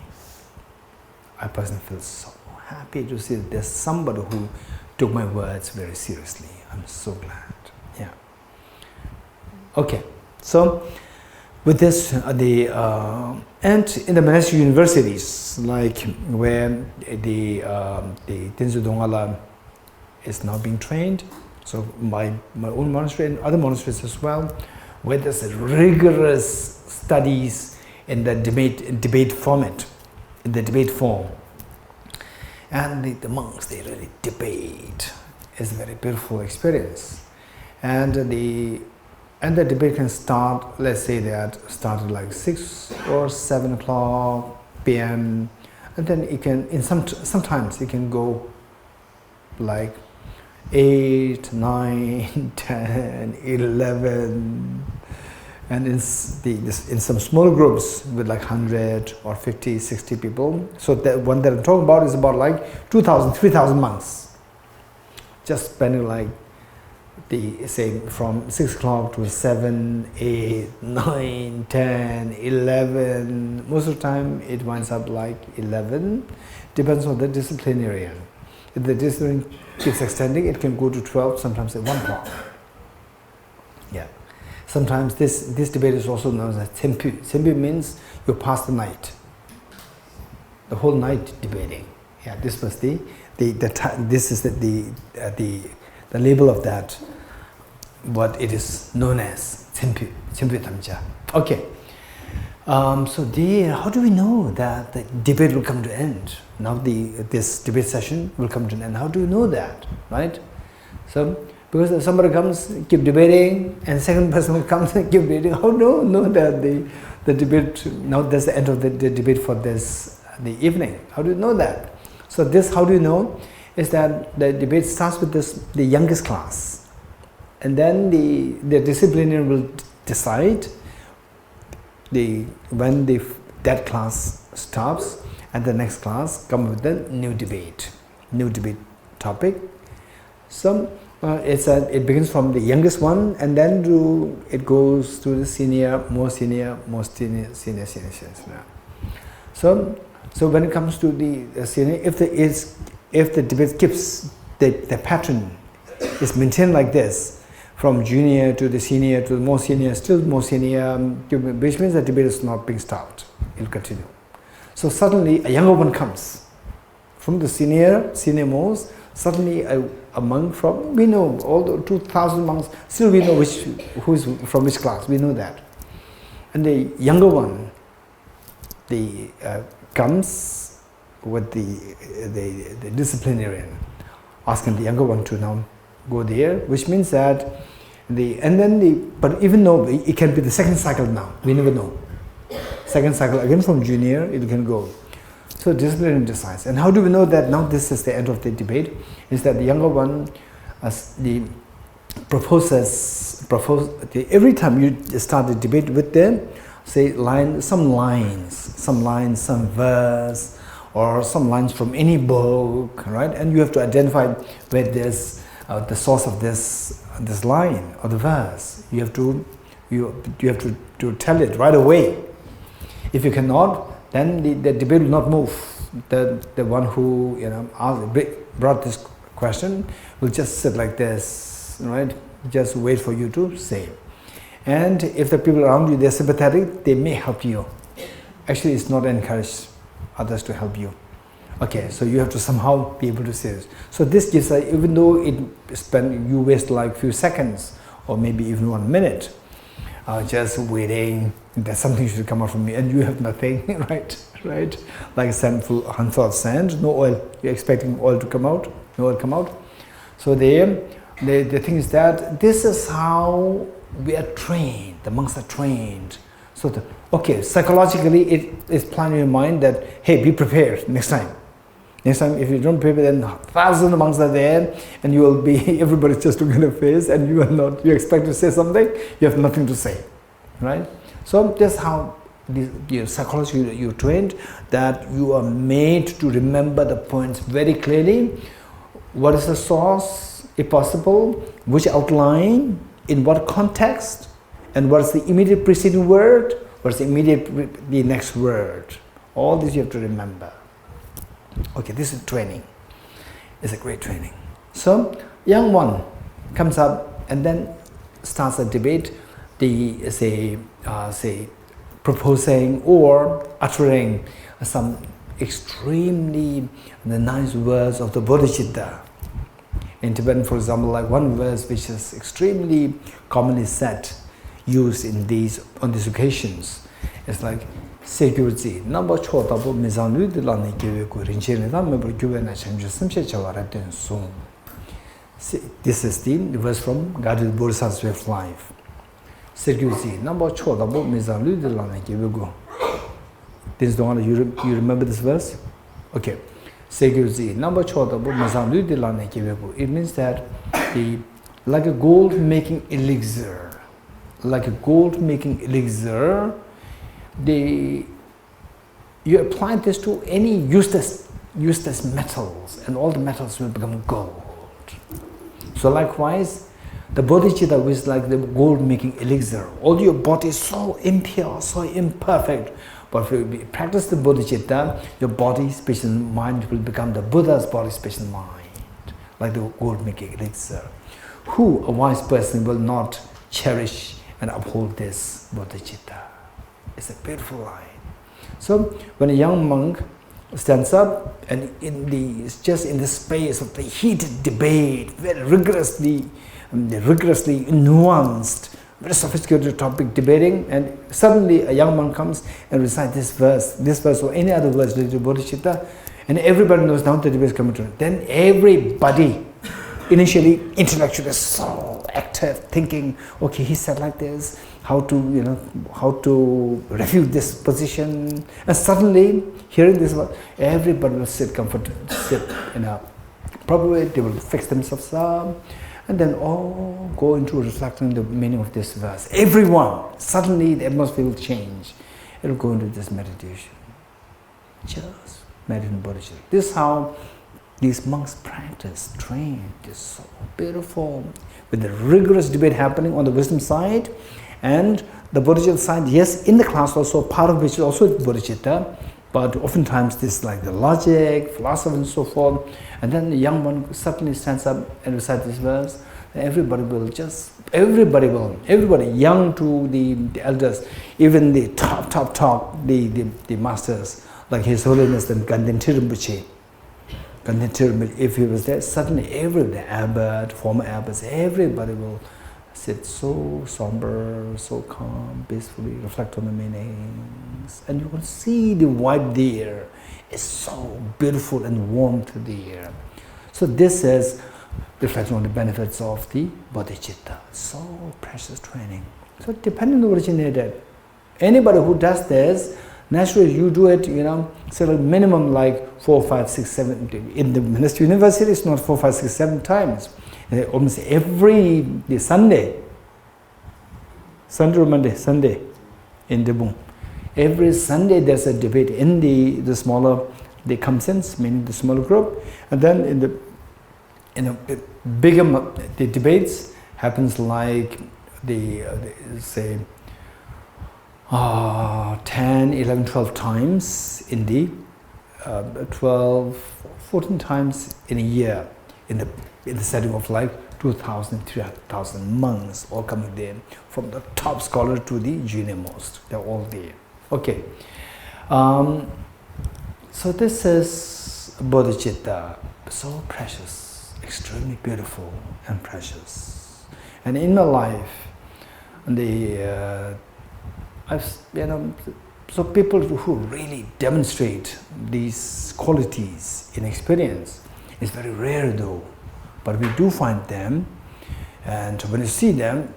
I personally feel so happy to see that there's somebody who took my words very seriously. I'm so glad. Yeah. Okay. So with this, and in the monastic universities, like where the Tenzin Dongala is now being trained, so my own monastery and other monasteries as well, where there's a rigorous studies in the debate format, in the debate form. And the monks, they really debate. It's a very beautiful experience. And the debate can start, let's say that started like 6 or 7 o'clock p.m. And then it can, sometimes it can go like 8, 9, 10, 11. And in some small groups with like 100 or 50, 60 people. So the one that I'm talking about is about like 2,000, 3,000 monks. Just spending like say from 6 o'clock to 7, 8, 9, 10, 11. Most of the time it winds up like 11. Depends on the disciplinarian. If the discipline keeps extending, it can go to 12, sometimes at 1 o'clock. Yeah. Sometimes this debate is also known as tempu. Tempu means you pass the night, the whole night debating. Yeah, this was the label of that. What it is known as tempu tamja. Okay. So how do we know that the debate will come to an end? Now this debate session will come to an end. How do you know that, right? So. Because somebody comes, keep debating, and second person comes and keep debating. How do you know that the debate, now that's the end of the debate for the evening. How do you know that? So how do you know, is that the debate starts with the youngest class. And then the disciplinarian will decide when that class stops, and the next class come with the new debate topic. It begins from the youngest one, and then it goes to the senior, more senior. So when it comes to the senior, if the debate keeps the pattern is maintained like this, from junior to the senior to the more senior, still more senior, which means the debate is not being stopped. It will continue. So suddenly a younger one comes from the senior most. Suddenly a monk from, we know all the 2,000 monks, still we know who's from which class, we know that. And the younger one, comes with the disciplinarian, asking the younger one to now go there, which means that but even though it can be the second cycle now, we never know. Second cycle again from junior, it can go. So disciplinarian decides. And how do we know that now this is the end of the debate? Is that the younger one every time you start the debate with them, say some lines, some verse, or some lines from any book, right? And you have to identify where there's the source of this line or the verse. You have to tell it right away. If you cannot, then the debate will not move. The one who brought this question will just sit like this, right? Just wait for you to say. And if the people around you, they're sympathetic, they may help you. Actually, it's not encouraged others to help you. Okay, so you have to somehow be able to say this. So this gives, even though you waste like few seconds or maybe even 1 minute, just waiting that something should come out from you, and you have nothing, right? Like sand full unthought sand, no oil. You're expecting oil to come out, no oil come out. So the thing is that this is how we are trained. The monks are trained. So psychologically, it is planning in your mind that, hey, be prepared next time. Next time, if you don't prepare, then thousands of monks are there, and you will be, everybody's just looking at your face, and you expect to say something, you have nothing to say, right? So that's how psychologically you're trained, that you are made to remember the points very clearly. What is the source, if possible, which outline, in what context, and what is the immediate preceding word, what is the next word. All this you have to remember. Okay, this is training. It's a great training. So, young one comes up and then starts a debate, proposing or uttering some extremely nice words of the bodhicitta. In Tibetan, for example, like one verse which is extremely commonly said, used on these occasions, it's like security. Number chotabu mizanu de lani give ku rinchele da member given a change simche chawara den soon. This is the verse from Guided Bodhisattva's Way of Life. Security. Number chotabu mizanu de lani give go. This is the one you remember this verse? Okay. Security. Number chotabu mizanu de lani give go. It means that like a gold making elixir. Like a gold making elixir, you apply this to any useless metals, and all the metals will become gold. So likewise, the bodhicitta is like the gold making elixir. All your body is so impure, so imperfect. But if you practice the bodhicitta, your body, speech and mind will become the Buddha's body, speech and mind, like the gold making elixir. Who, a wise person, will not cherish and uphold this bodhicitta? It's a beautiful line. So when a young monk stands up and just in the space of the heated debate, very rigorously nuanced, very sophisticated topic debating, and suddenly a young monk comes and recites this verse or any other verse related to bodhicitta, and everybody knows now the debate is coming to an end. Then everybody, initially intellectually so active, thinking, okay, he said like this, how to refute this position, and suddenly hearing this word, everybody will sit comfortably, probably they will fix themselves up, and then all go into reflecting the meaning of this verse. Everyone, suddenly the atmosphere will change. It will go into this meditation. Just meditate bodhicitta. This is how these monks practice, train. It's so beautiful. With the rigorous debate happening on the wisdom side and the bodhicitta side, yes, in the class also, part of which is also bodhicitta, but oftentimes this is like the logic, philosophy and so forth. And then the young one suddenly stands up and recites this verse. And everybody, young to the elders, even the top, the masters, like His Holiness and Rinpoche. If he was there, suddenly the abbot, former abbots, everybody will sit so somber, so calm, peacefully, reflect on the meanings. And you can see the vibe there. It's so beautiful and warm to the air. So this is reflecting on the benefits of the bodhicitta. So precious training. So depending on the originator, anybody who does this, naturally you do it, say like minimum like 4, 5, 6, 7. In the Ministry University, it's not 4, 5, 6, 7 times. Almost every Sunday or Monday, Sunday in Debung. Every Sunday there's a debate in the smaller the comes-ins, meaning the smaller group, and then in the bigger the debates happens like say 10, 11, 12 times in the 12, 14 times in a year in the setting of like 2,000, 3,000 monks all coming there, from the top scholar to the junior most. They're all there. Okay. So this is bodhicitta, so precious, extremely beautiful and precious. And in my life, so people who really demonstrate these qualities in experience is very rare though, but we do find them, and when you see them,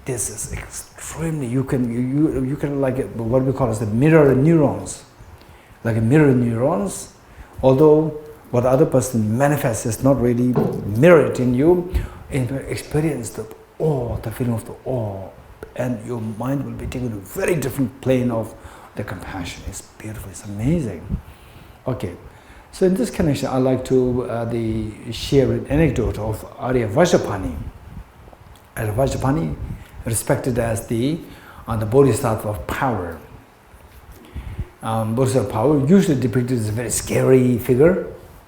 this is extremely, you can like what we call as the mirror neurons, like a mirror neurons, although what the other person manifests is not really mirrored in you, and you experience the awe, the feeling of the awe, and your mind will be taken to a very different plane of the compassion. It's beautiful, it's amazing. Okay, so in this connection, I like to share an anecdote of Arya Vajrapani. Arya Vajrapani, respected as the bodhisattva of power. Bodhisattva of power usually depicted as a very scary figure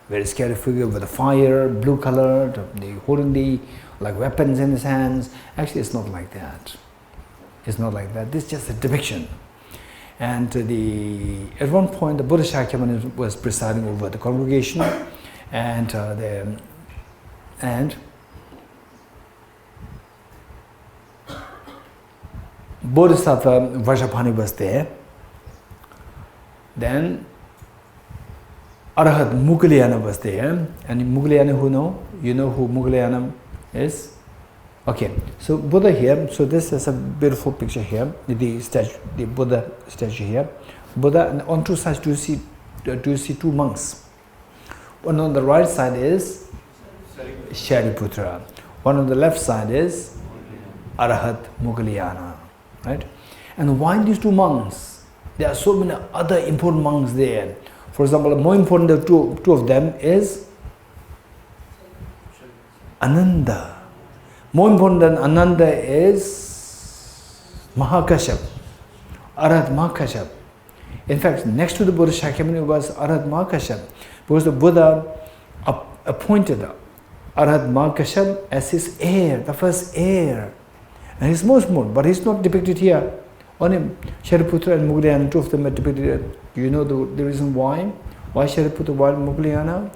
with a fire, blue colored, holding the like weapons in his hands. Actually, it's not like that. It's not like that. This is just a depiction. And at one point, the Buddha Shakyamuni was presiding over the congregation, and Bodhisattva Vajrapani was there. Then Arahat Mughlayana was there. And Mughlayana, who know? You know who Mughlayana is? Okay, so Buddha here, so this is a beautiful picture here, the statue, the Buddha statue here. Buddha, and on two sides do you see two monks. One on the right side is Shariputra. One on the left side is Arahat Mughlayana, right? And why these two monks? There are so many other important monks there. For example, more important than two of them is Ananda. More important than Ananda is Mahakashyap, Arahat Mahakashyap. In fact, next to the Buddha Shakyamuni was Arahat Mahakashyap, because the Buddha appointed Arahat Mahakashyap as his heir, the first heir. And he's most important, but he's not depicted here. Only Shariputra and Mughlayana, two of them are depicted here. Do you know the reason why? Why Shariputra, why Mughlayana?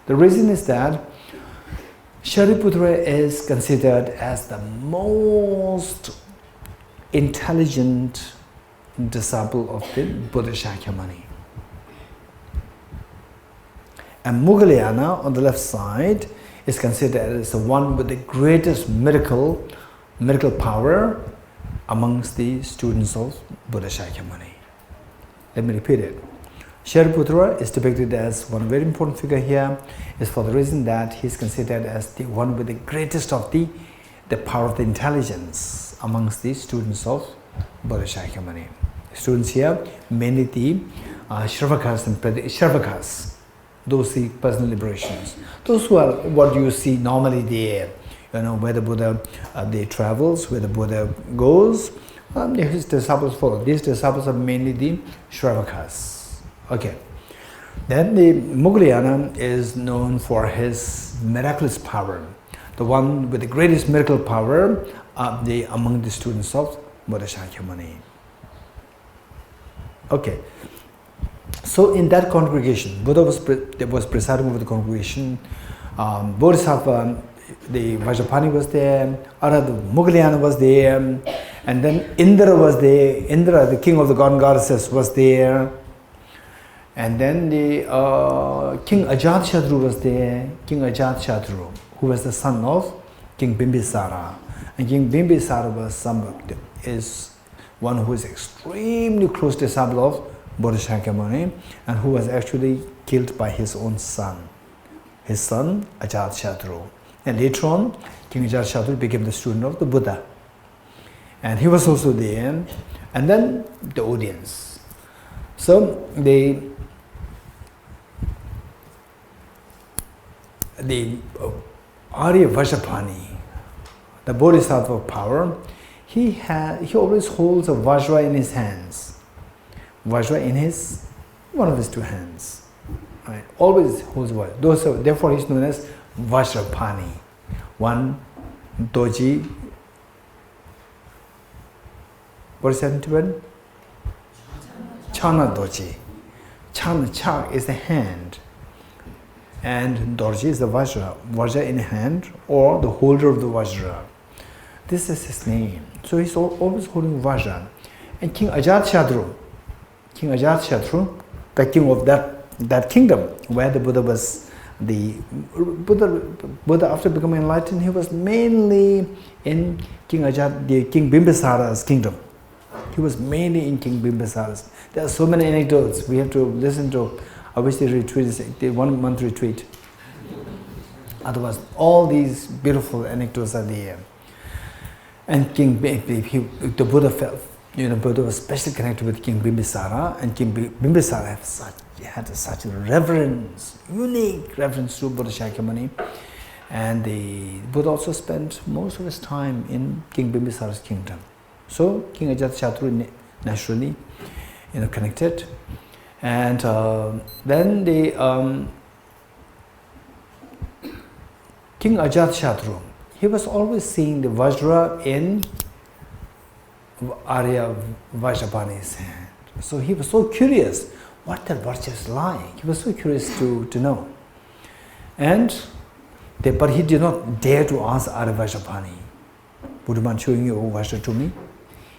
The reason is that Shariputra is considered as the most intelligent disciple of the Buddha Shakyamuni. And Mughlayana, on the left side, is considered as the one with the greatest miracle power amongst the students of Buddha Shakyamuni. Let me repeat it. Shariputra is depicted as one very important figure here, is for the reason that he is considered as the one with the greatest of the power of the intelligence amongst the students of Buddha Shakyamuni. Students here, mainly the Shravakas and Shravakas, those see personal liberations. Those who are what you see normally there, where the Buddha travels, where the Buddha goes, his disciples follow. These disciples are mainly the Shravakas. Okay. Then the Mughlayana is known for his miraculous power, the one with the greatest miracle power among the students of Buddha Shakyamuni. Okay. So in that congregation, Buddha was presiding over the congregation. Bodhisattva, the Vajrapani was there, Arahat Mughlayana was there, and then Indra was there. Indra, the king of the god and goddesses, was there. And then the King Ajatashatru was there, King Ajatashatru, who was the son of King Bimbisara. And King Bimbisara is one who is extremely close disciple of Buddha Shakyamuni, and who was actually killed by his own son, Ajatashatru. And later on, King Ajatashatru became the student of the Buddha. And he was also there. And then the audience. So the Arya Vajrapani, the Bodhisattva power, he always holds a Vajra in his hands. Vajra in one of his two hands. Right? Always holds Vajra. Therefore, he is known as Vajrapani. One Dorji. What is that in Tibetan? Chana Dorji. Chak is the hand, and Dorji is the Vajra. Vajra in hand, or the holder of the Vajra. This is his name. So he's always holding Vajra. And King Ajatashatru, the king of that kingdom where the Buddha was, Buddha after becoming enlightened, he was mainly in King Bimbisara's kingdom. He was mainly in King Bimbisara's. There are so many anecdotes we have to listen to. I wish the retreat is the 1 month retreat. Otherwise, all these beautiful anecdotes are there. And the Buddha felt, Buddha was especially connected with King Bimbisara, and King Bimbisara had such reverence, unique reverence to Buddha Shakyamuni. And the Buddha also spent most of his time in King Bimbisara's kingdom. So King Ajatashatru naturally, connected. And then the King Ajatashatru, he was always seeing the Vajra in Arya Vajrapani's hand. So he was so curious what that Vajra is like. He was so curious to know. But he did not dare to ask Arya Vajrapani, would you mind showing your Vajra to me?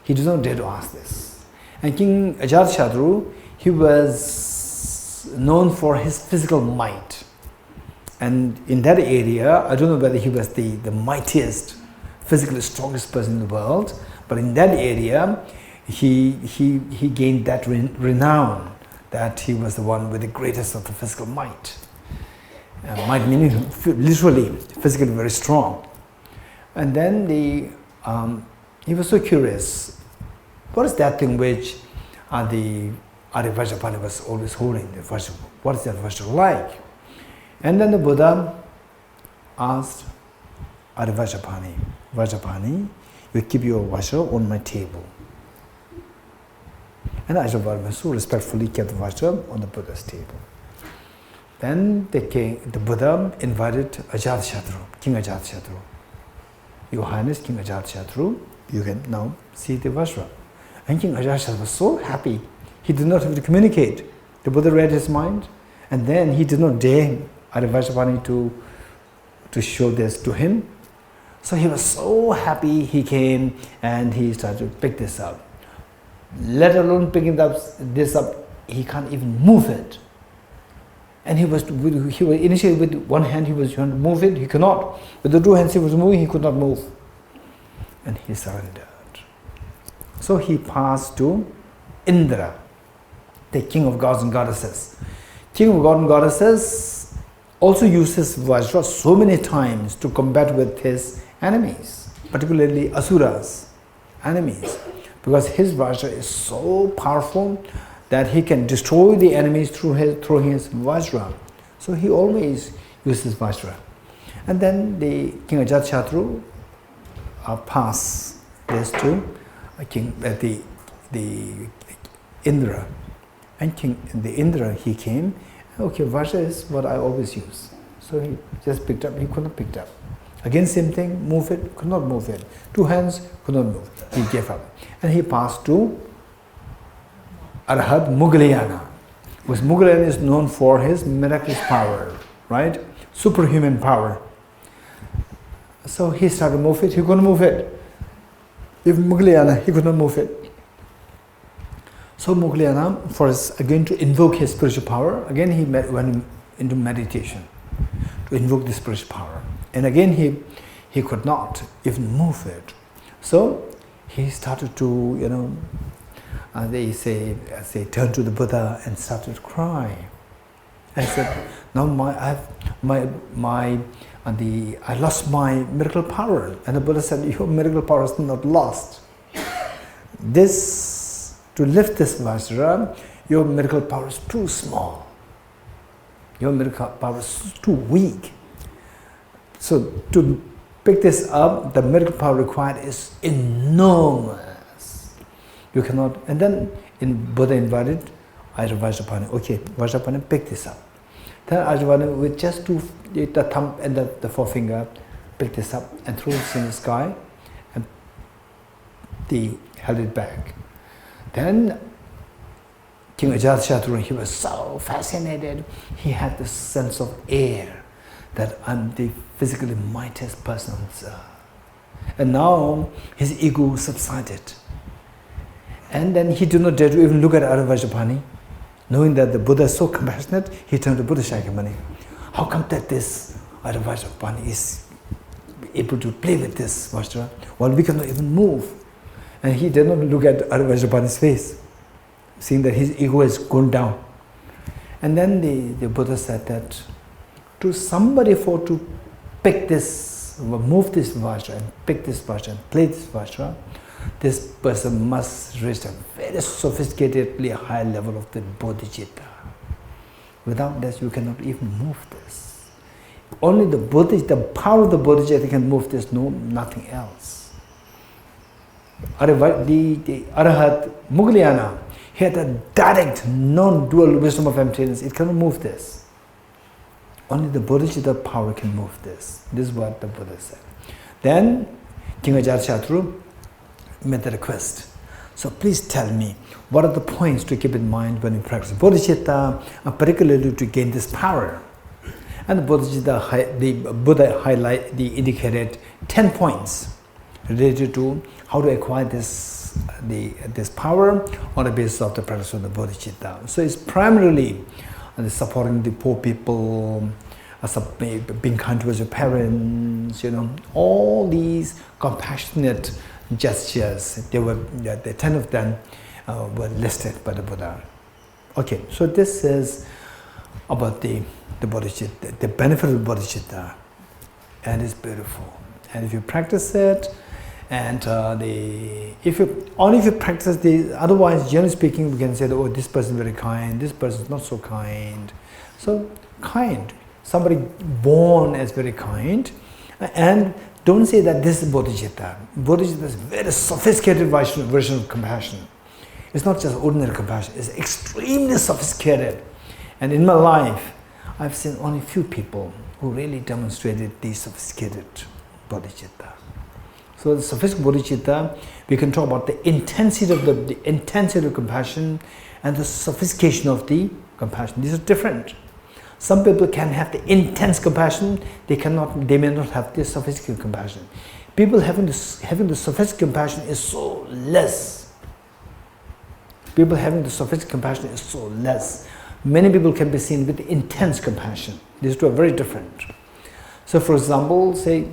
He did not dare to ask this. And King Ajatashatru, he was known for his physical might. And in that area, I don't know whether he was the mightiest, physically strongest person in the world, but in that area, he gained that renown that he was the one with the greatest of the physical might. Might meaning literally, physically very strong. And then he was so curious. What is that thing which the Arya Vajrapani was always holding? The Vajra, what is that Vajra like? And then the Buddha asked Arya Vajrapani, you keep your Vajra on my table. And Arya Vajrapani so respectfully kept the Vajra on the Buddha's table. Then the Buddha invited Ajatashatru, King Ajatashatru. Your Highness, King Ajatashatru, you can now see the Vajra. And King Ajatashatru was so happy. He did not have to communicate. The Buddha read his mind, and then he did not dare Arya Vajrapani to show this to him. So he was so happy. He came and he started to pick this up. Let alone picking this up, he can't even move it. And he was initially with one hand he was trying to move it, he could not. With the two hands he was moving, he could not move. And he surrendered. So he passed to Indra, the king of gods and goddesses. King of gods and goddesses also uses Vajra so many times to combat with his enemies, particularly Asuras, enemies, because his Vajra is so powerful that he can destroy the enemies through his Vajra. So he always uses Vajra. And then the King Ajatashatru passed this to the Indra. And the Indra, he came, okay, Vajra is what I always use. So he just picked up, he could not pick it up. Again, same thing, move it, could not move it. Two hands, could not move. He gave up. And he passed to Arhat Mughlayana. Because Mughlayana is known for his miraculous power, right? Superhuman power. So he started to move it, he couldn't move it. If Mughlayana, he could not move it. So Mughlayana, again to invoke his spiritual power, again he went into meditation to invoke the spiritual power. And again he could not even move it. So he started to, they say turned to the Buddha and started to cry. And said, now I lost my miracle power. And the Buddha said, your miracle power is not lost. To lift this Vajra, your miracle power is too small. Your miracle power is too weak. So to pick this up, the miracle power required is enormous. You cannot, and then Buddha invited Vajrapani. Okay, Vajrapani, pick this up. Then Vajrapani with just the thumb and the forefinger, pick this up and threw it in the sky, and they held it back. Then King Ajatasattu, he was so fascinated. He had this sense of air that I'm the physically mightiest person on this earth. And now his ego subsided. And then he did not dare to even look at Vajrapani. Knowing that the Buddha is so compassionate, he turned to Buddha Shakyamuni. How come that this Vajrapani is able to play with this Vajra while we cannot even move? And he did not look at Vajrapani's face, seeing that his ego has gone down. And then the Buddha said that to somebody to pick this, move this Vajra and pick this Vajra and play this Vajra, this person must reach a very sophisticatedly high level of the bodhicitta. Without this, you cannot even move this. Only the power of the bodhicitta can move this, nothing else. The Arahat Mughlayana, he had a direct, non-dual wisdom of emptiness. It cannot move this. Only the bodhicitta power can move this. This is what the Buddha said. Then King Ajatasattu made the request. So please tell me, what are the points to keep in mind when you practice bodhicitta, and particularly to gain this power? And the Buddha indicated 10 points related to how to acquire this power on the basis of the practice of the bodhicitta. So it's primarily supporting the poor people, being kind towards your parents, all these compassionate gestures. The 10 of them were listed by the Buddha. Okay, so this is about the bodhicitta, the benefit of bodhicitta, and it's beautiful. And if you practice it, and if you practice otherwise, generally speaking, we can say that, oh, this person is very kind, this person is not so kind. So kind, somebody born as very kind, and don't say that this is bodhicitta. Bodhicitta is a very sophisticated version of compassion. It's not just ordinary compassion, it's extremely sophisticated. And in my life, I've seen only few people who really demonstrated the sophisticated bodhicitta. So the sophisticated bodhicitta, we can talk about the intensity of compassion and the sophistication of the compassion. These are different. Some people can have the intense compassion, they may not have the sophisticated compassion. People having the sophisticated compassion is so less. People having the sophisticated compassion is so less. Many people can be seen with intense compassion. These two are very different. So for example, say,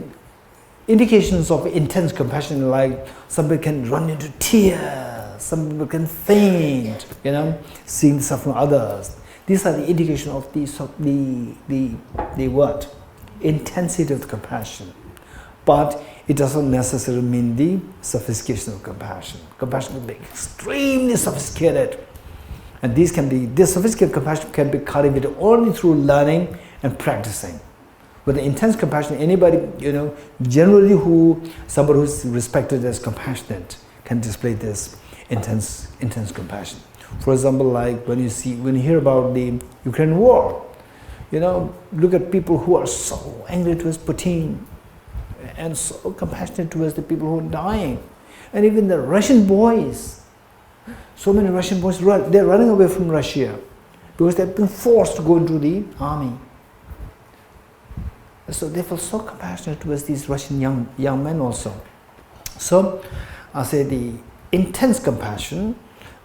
indications of intense compassion, like somebody can run into tears, some people can faint, seeing the suffering of others. These are the indication of the what? Intensity of the compassion. But it doesn't necessarily mean the sophistication of compassion. Compassion can be extremely sophisticated. And this sophisticated compassion can be cultivated only through learning and practicing. With the intense compassion, anybody, generally somebody who's respected as compassionate can display this intense compassion. For example, like when you hear about the Ukraine war, look at people who are so angry towards Putin and so compassionate towards the people who are dying. And even the Russian boys, so many Russian boys, they're running away from Russia because they've been forced to go into the army. So they feel so compassionate towards these Russian young men also. So I say the intense compassion,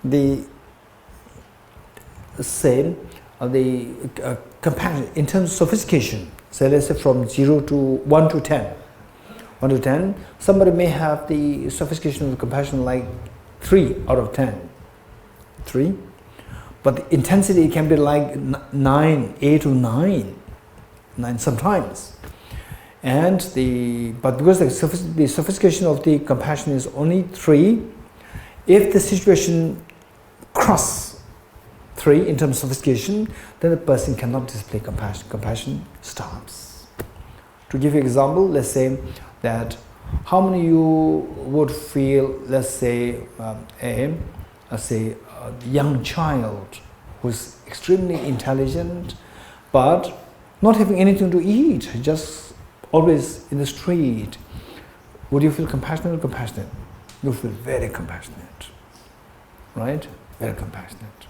the same, the compassion in terms of sophistication. So let's say from 1 to 10. 1 to 10, somebody may have the sophistication of compassion like 3 out of 10. 3. But the intensity can be like 9, 8 or 9 sometimes. But because the sophistication of the compassion is only 3, if the situation crosses 3 in terms of sophistication, then the person cannot display compassion. Compassion stops. To give you an example, let's say that how many you would feel, let's say, a young child who's extremely intelligent, but not having anything to eat, just always in the street. Would you feel compassionate or compassionate? You feel very compassionate, right? Very compassionate.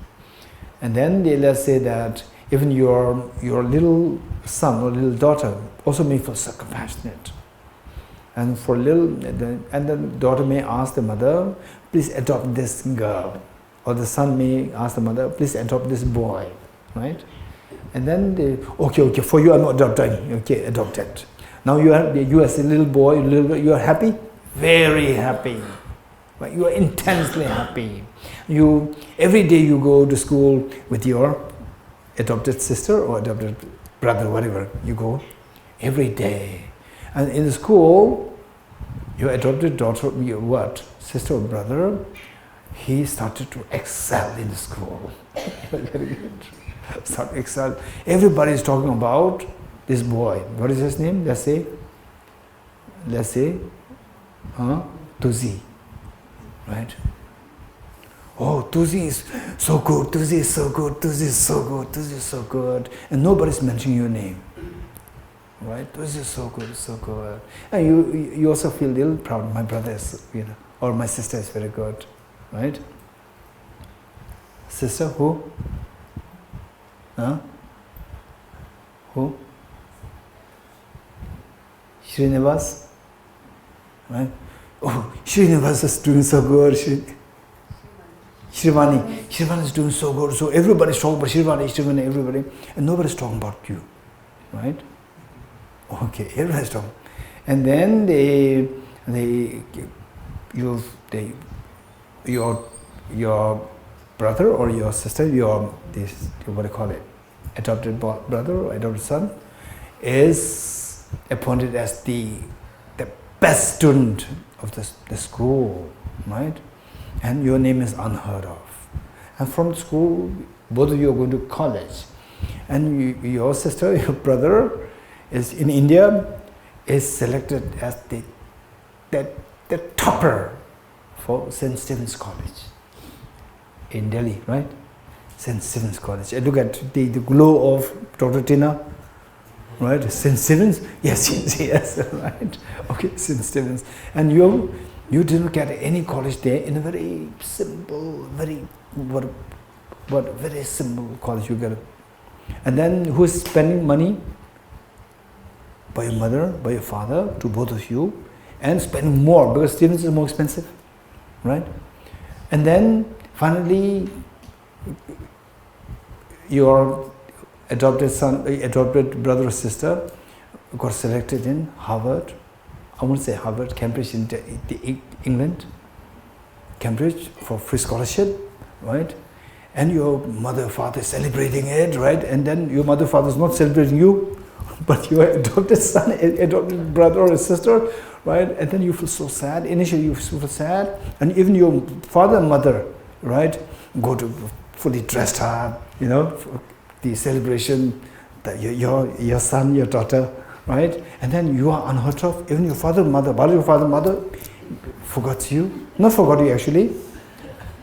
And then let's say that even your little son or little daughter also may feel so compassionate. And for and the daughter may ask the mother, please adopt this girl. Or the son may ask the mother, please adopt this boy, right? And then okay, for you I'm adopting, okay, adopted. Now you as a little boy, you are happy? Very happy. Right? You are intensely happy. Every day you go to school with your adopted sister or adopted brother, whatever, you go every day. And in the school, your adopted daughter, your what? Sister or brother, he started to excel in the school. Very good. Start excel. Everybody is talking about this boy. What is his name? Let's say, Tuzi, right? Oh, Tuzi is so good, Tuzi is so good, Tuzi is so good, Tuzi is so good. And nobody's mentioning your name. Right? Tuzi is so good, so good. And you also feel a little proud. My brother is, or my sister is very good. Right? Sister, who? Who? Srinivas? Right? Oh, Srinivas is doing so good. Shivani is doing so good. So everybody's talking about Shivani, everybody. And nobody's talking about you. Right? Okay, everybody's talking. And then your brother or your sister, what do you call it? Adopted brother or adopted son is appointed as the best student of the school, right? And your name is unheard of. And from school, both of you are going to college. And your sister, your brother is in India, is selected as the topper for St. Stephen's College in Delhi, right? St. Stephen's College. And look at the glow of Dr. Tina, right? St. Stephen's? Yes, right? Okay, St. Stephen's. And you didn't get any college there in a very simple, very simple college you get. And then who's spending money? By your mother, by your father, to both of you, and spending more because Stevens is more expensive, right? And then finally, your adopted brother or sister got selected in Harvard. I won't say Harvard, Cambridge in England, Cambridge for free scholarship, right? And your mother, father is celebrating it, right? And then your mother, father is not celebrating you, but your adopted son, adopted brother or sister, right? And then you feel so sad. Initially you feel sad, and even your father and mother, right, go to fully dressed up, for the celebration that your son, your daughter, right? And then you are unheard of. Even your father and mother, but your father and mother forgot you. Not forgot you actually,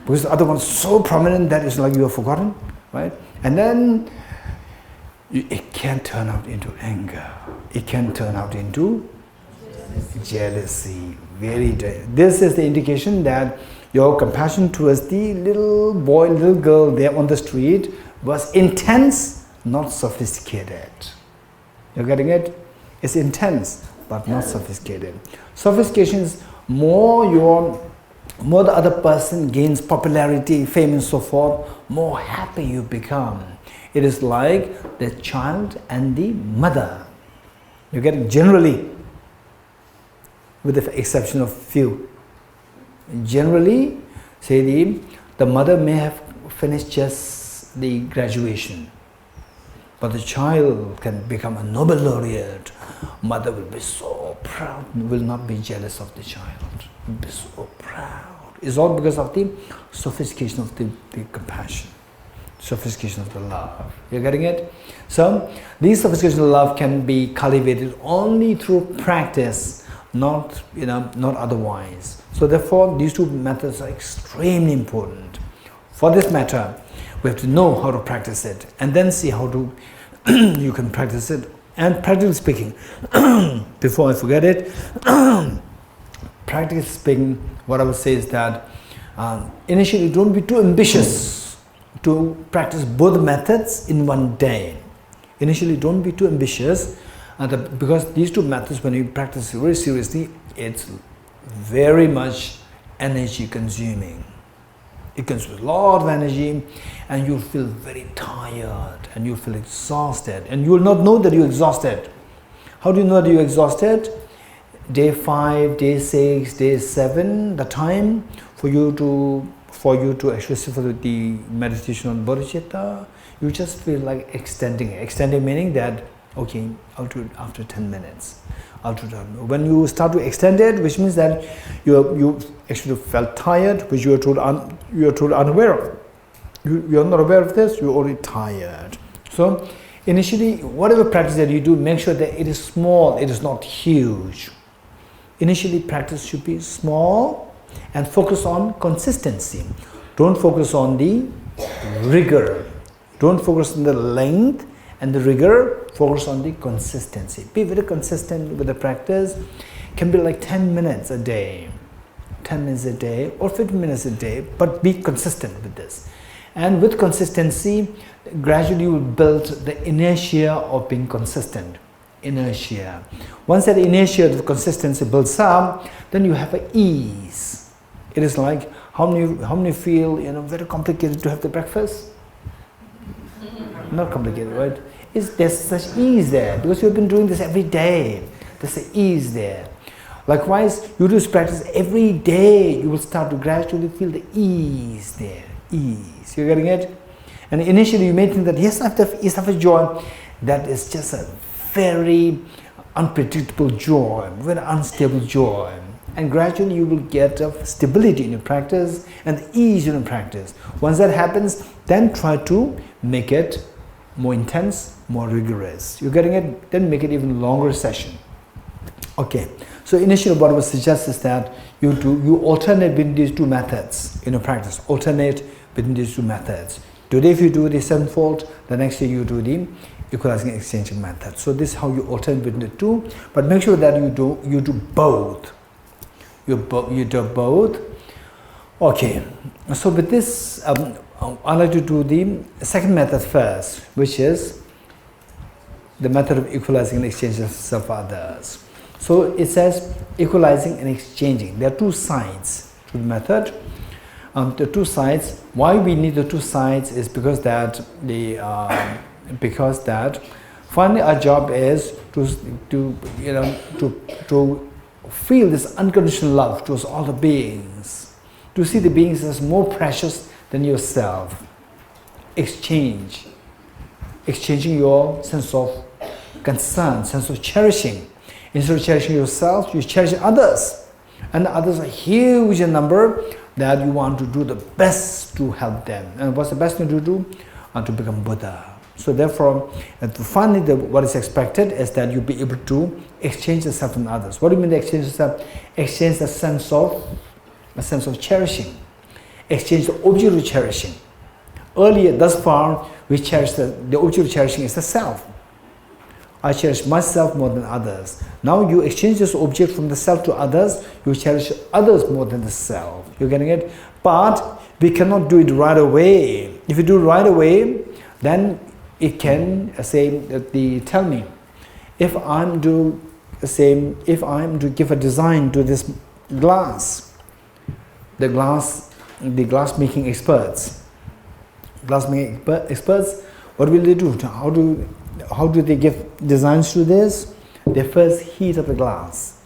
because the other one's so prominent that it's like you are forgotten, right? And then it can turn out into anger. It can turn out into jealousy. This is the indication that your compassion towards the little boy, little girl there on the street was intense, not sophisticated. You're getting it? It's intense, but not sophisticated. Sophistication is more the other person gains popularity, fame and so forth, more happy you become. It is like the child and the mother. You get it? Generally, with the exception of few. Generally, say the mother may have finished just the graduation, but the child can become a Nobel laureate. Mother will be so proud, will not be jealous of the child. Will be so proud. It's all because of the sophistication of the compassion. sophistication of the love. You're getting it? So these sophistication of love can be cultivated only through practice, not otherwise. So therefore, these two methods are extremely important. For this matter, we have to know how to practice it, and then see how to you can practice it. And practically speaking, before I forget it, practically speaking, what I would say is that initially don't be too ambitious to practice both methods in one day. Initially don't be too ambitious, because these two methods, when you practice very seriously, it's very much energy consuming. It consumes a lot of energy, and you'll feel very tired, and you'll feel exhausted, and you will not know that you're exhausted. How do you know that you're exhausted? Day 5, day 6, day 7, the time for you to actually sit for the meditation on bodhicitta, you just feel like extending it. Extending meaning that, okay, I'll do it after 10 minutes. I'll do that. When you start to extend it, which means that you actually felt tired, which you are told unaware of. You are not aware of this, you're already tired. So initially, whatever practice that you do, make sure that it is small, it is not huge. Initially, practice should be small and focus on consistency. Don't focus on the rigor. Don't focus on the length and the rigor, focus on the consistency. Be very consistent with the practice. It can be like 10 minutes a day, 10 minutes a day or 15 minutes a day, but be consistent with this. And with consistency, gradually you will build the inertia of being consistent. Inertia. Once that inertia, the consistency builds up, then you have an ease. It is like, how many feel very complicated to have the breakfast? Not complicated, right? There's such ease there, because you've been doing this every day. There's an ease there. Likewise, you do this practice every day, you will start to gradually feel the ease there. Ease. You're getting it? And initially you may think that, yes, I have a joy. That is just a very unpredictable joy, very unstable joy. And gradually you will get stability in your practice and ease in your practice. Once that happens, then try to make it more intense, more rigorous. You're getting it? Then make it even longer session. Okay. So initially what I would suggest is that you alternate between these two methods in your practice. Alternate between these two methods. Today if you do the sevenfold, the next day you do the equalizing exchanging method. So this is how you alternate between the two. But make sure that you do both. You do both. Okay. So with this, I'd like to do the second method first, which is the method of equalizing and exchanging of others. So it says equalizing and exchanging. There are two sides to the method. The two sides. Why we need the two sides is because that finally our job is to feel this unconditional love towards all the beings, to see the beings as more precious than yourself. Exchanging your sense of concern, sense of cherishing. Instead of cherishing yourself, you cherish others. And the others are huge in number, that you want to do the best to help them. And what's the best thing to do? To become Buddha. So therefore, finally what is expected is that you be able to exchange yourself from others. What do you mean exchange yourself? Exchange the sense of cherishing. Exchange the object of cherishing. Earlier, thus far, we cherish the object of cherishing is the self. I cherish myself more than others. Now you exchange this object from the self to others, you cherish others more than the self. You're getting it? But we cannot do it right away. If you do it right away, then it can tell me, if I'm to give a design to this glass, the glass making experts, what will they do? How do they give designs to this? They first heat up the glass,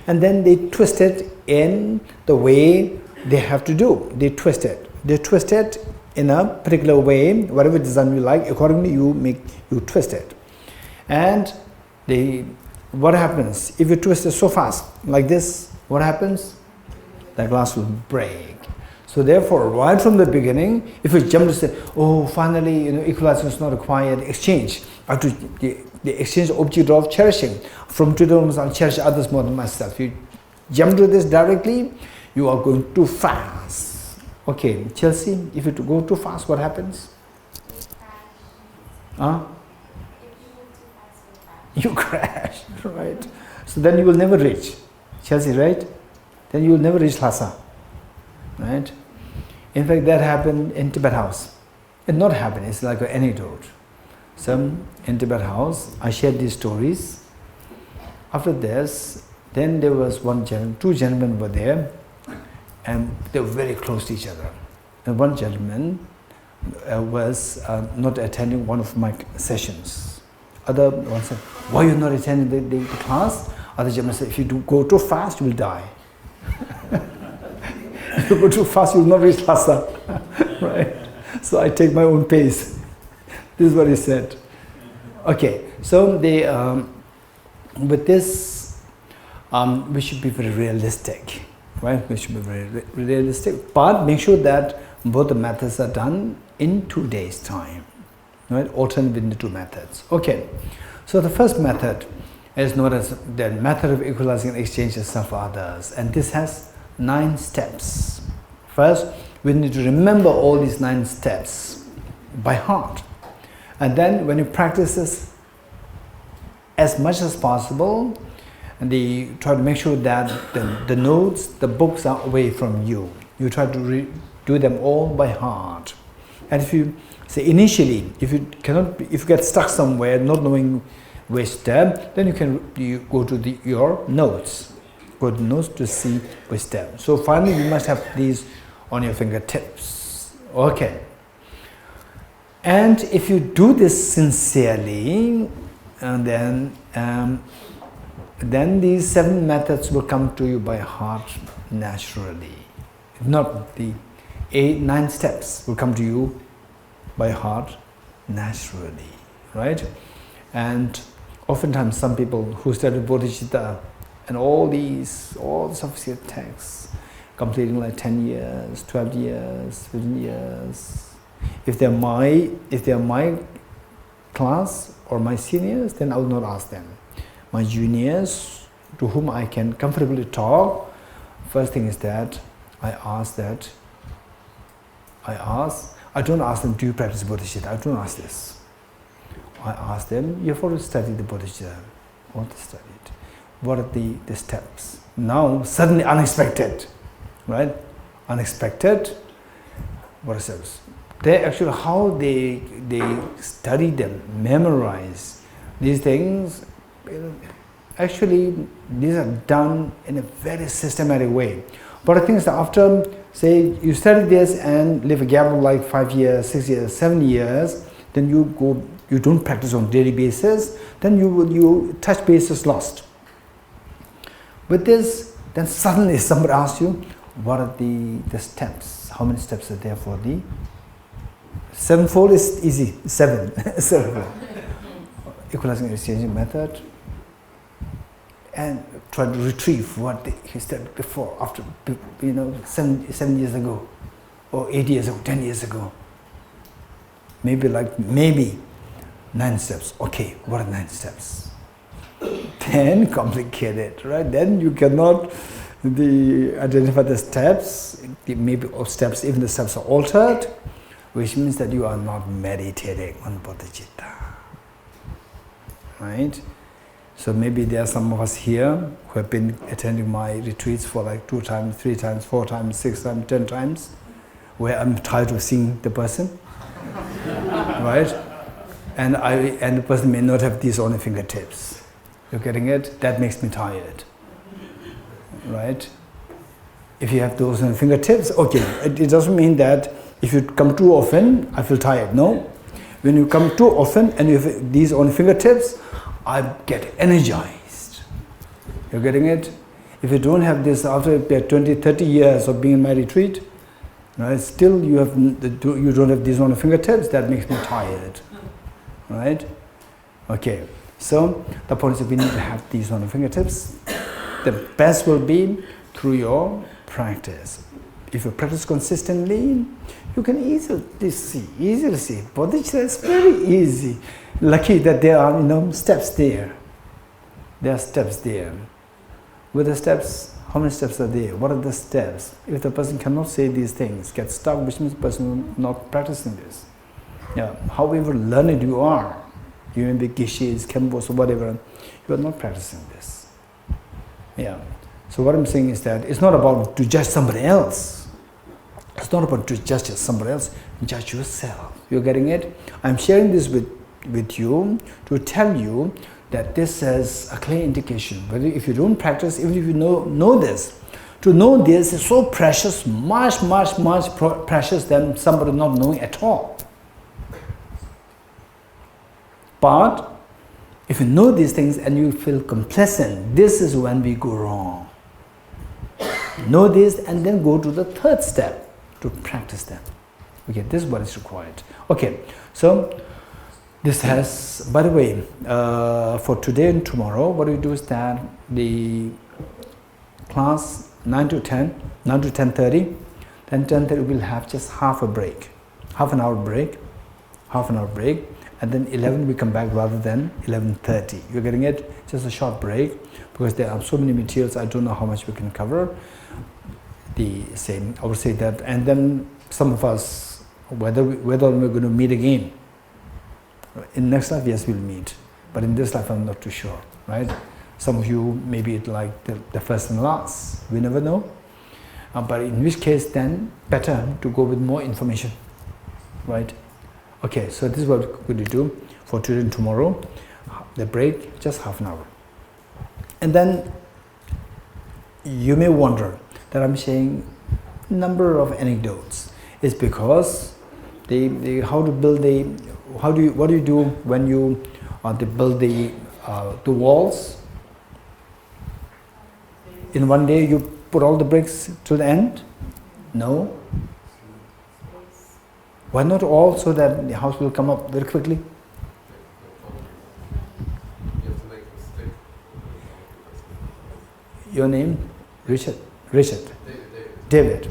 and then they twist it in the way they have to do. They twist it in a particular way, whatever design you like. Accordingly, you twist it. And what happens if you twist it so fast like this? What happens? The glass will break. So therefore, right from the beginning, if you jump to say, oh, finally, equalization is not required, exchange. After the exchange object of cherishing. From today onwards, I'll cherish others more than myself. You jump to this directly, you are going too fast. Okay, Chelsea, if you go too fast, what happens? Huh? You crash, right? So then you will never reach. Chelsea, right? Then you will never reach Lhasa. Right? In fact, that happened in Tibet house. It not happened, it's like an anecdote. So in Tibet house, I shared these stories. After this, then there was two gentlemen were there, and they were very close to each other. And one gentleman was not attending one of my sessions. Other one said, why are you not attending the class? Other gentleman said, if you go too fast, you will die. If you go too fast, you will not reach Lhasa. Right? So I take my own pace. This is what he said. Okay, so with this, we should be very realistic, right? We should be very realistic, but make sure that both the methods are done in 2 days' time, right? Alternate between the two methods. Okay, so the first method is known as the method of equalizing and exchanging self for others, and this has 9 steps. First, we need to remember all these 9 steps by heart. And then when you practice this as much as possible, and try to make sure that the notes, the books are away from you. You try to do them all by heart. And if you say initially, if you get stuck somewhere not knowing which step, then you go to your notes. Go to notes to see which step. So finally, you must have these on your fingertips. Okay. And if you do this sincerely, then these 7 methods will come to you by heart naturally. If not, the 9 steps will come to you by heart naturally, right? And oftentimes some people who study Bodhicitta and all the sophisticated texts, completing like 10 years, 12 years, 15 years, if they're my class or my seniors, then I will not ask them. My juniors, to whom I can comfortably talk, first thing is that I don't ask them, do you practice Bodhicitta? I don't ask this. I ask them, you've already studied the Bodhicitta. What is studied? What are the steps? Now, suddenly unexpected, right? Unexpected, what are steps? They actually, how they study them, memorize these things, actually these are done in a very systematic way. But I think that after, say, you study this and live a gap of like 5 years, 6 years, 7 years, then you don't practice on daily basis, then you touch base is lost. With this, then suddenly somebody asks you, what are the steps? How many steps are there for the 7-fold is easy, 7. Equalizing and exchanging method, and try to retrieve what he studied before, after 7 years ago, or 8 years ago, 10 years ago. Maybe 9 steps. Okay, what are 9 steps? Then complicated, right? Then you cannot identify the steps. Maybe steps, even the steps are altered, which means that you are not meditating on bodhicitta, right? So maybe there are some of us here who have been attending my retreats for like 2 times, 3 times, 4 times, 6 times, 10 times, where I'm tired of seeing the person, right? And the person may not have these on the fingertips. You're getting it? That makes me tired, right? If you have those on the fingertips, okay, it doesn't mean that if you come too often, I feel tired. No. When you come too often and you have these on fingertips, I get energized. You're getting it? If you don't have this after 20, 30 years of being in my retreat, right, still you don't have these on the fingertips, that makes me tired. Right? Okay. So the point is that we need to have these on the fingertips. The best will be through your practice. if you practice consistently, you can easily see. Bodhicitta is very easy. Lucky that there are, steps there. There are steps there. With the steps, how many steps are there? What are the steps? If the person cannot say these things, gets stuck, which means the person is not practicing this. Yeah. However learned you are, you may be Geshes, Khenpos, or whatever, you are not practicing this. Yeah. So what I'm saying is that it's not about to judge somebody else. It's not about to judge somebody else. Judge yourself. You're getting it? I'm sharing this with you to tell you that this is a clear indication. Whether if you don't practice, even if you know this, to know this is so precious, much precious than somebody not knowing at all. But if you know these things and you feel complacent, this is when we go wrong. Know this and then go to the third step to practice them. Okay, this is what is required. Okay, so this has, by the way, for today and tomorrow, what we do is that the class 9 to 10:30, then 10:30 we'll have just half an hour break, and then 11 we come back rather than 11:30. You're getting it? Just a short break, because there are so many materials, I don't know how much we can cover. I would say that, and then some of us, whether we're going to meet again. In next life, yes, we'll meet. But in this life, I'm not too sure, right? Some of you, maybe it's like the first and last. We never know. But in which case, then, better to go with more information, right? Okay, so this is what we're going to do for today and tomorrow. The break, just half an hour. And then, you may wonder that I'm saying number of anecdotes. It's because what do you do when you build the walls? In one day you put all the bricks to the end? No. Why not all, so that the house will come up very quickly? Your name? Richard. David.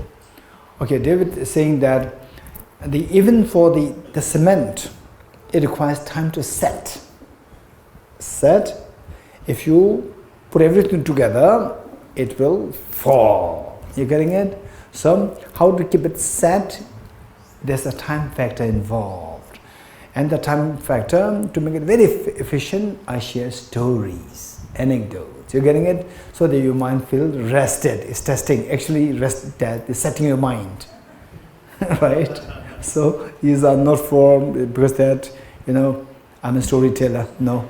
Okay, David is saying that even for the cement, it requires time to set. If you put everything together, it will fall. You're getting it? So, how to keep it set? There's a time factor involved. And the time factor, to make it very efficient, I share stories, anecdotes. You're getting it? So that your mind feels rested. It's testing. Actually, it's setting your mind. Right? So these are not for, because that, I'm a storyteller. No.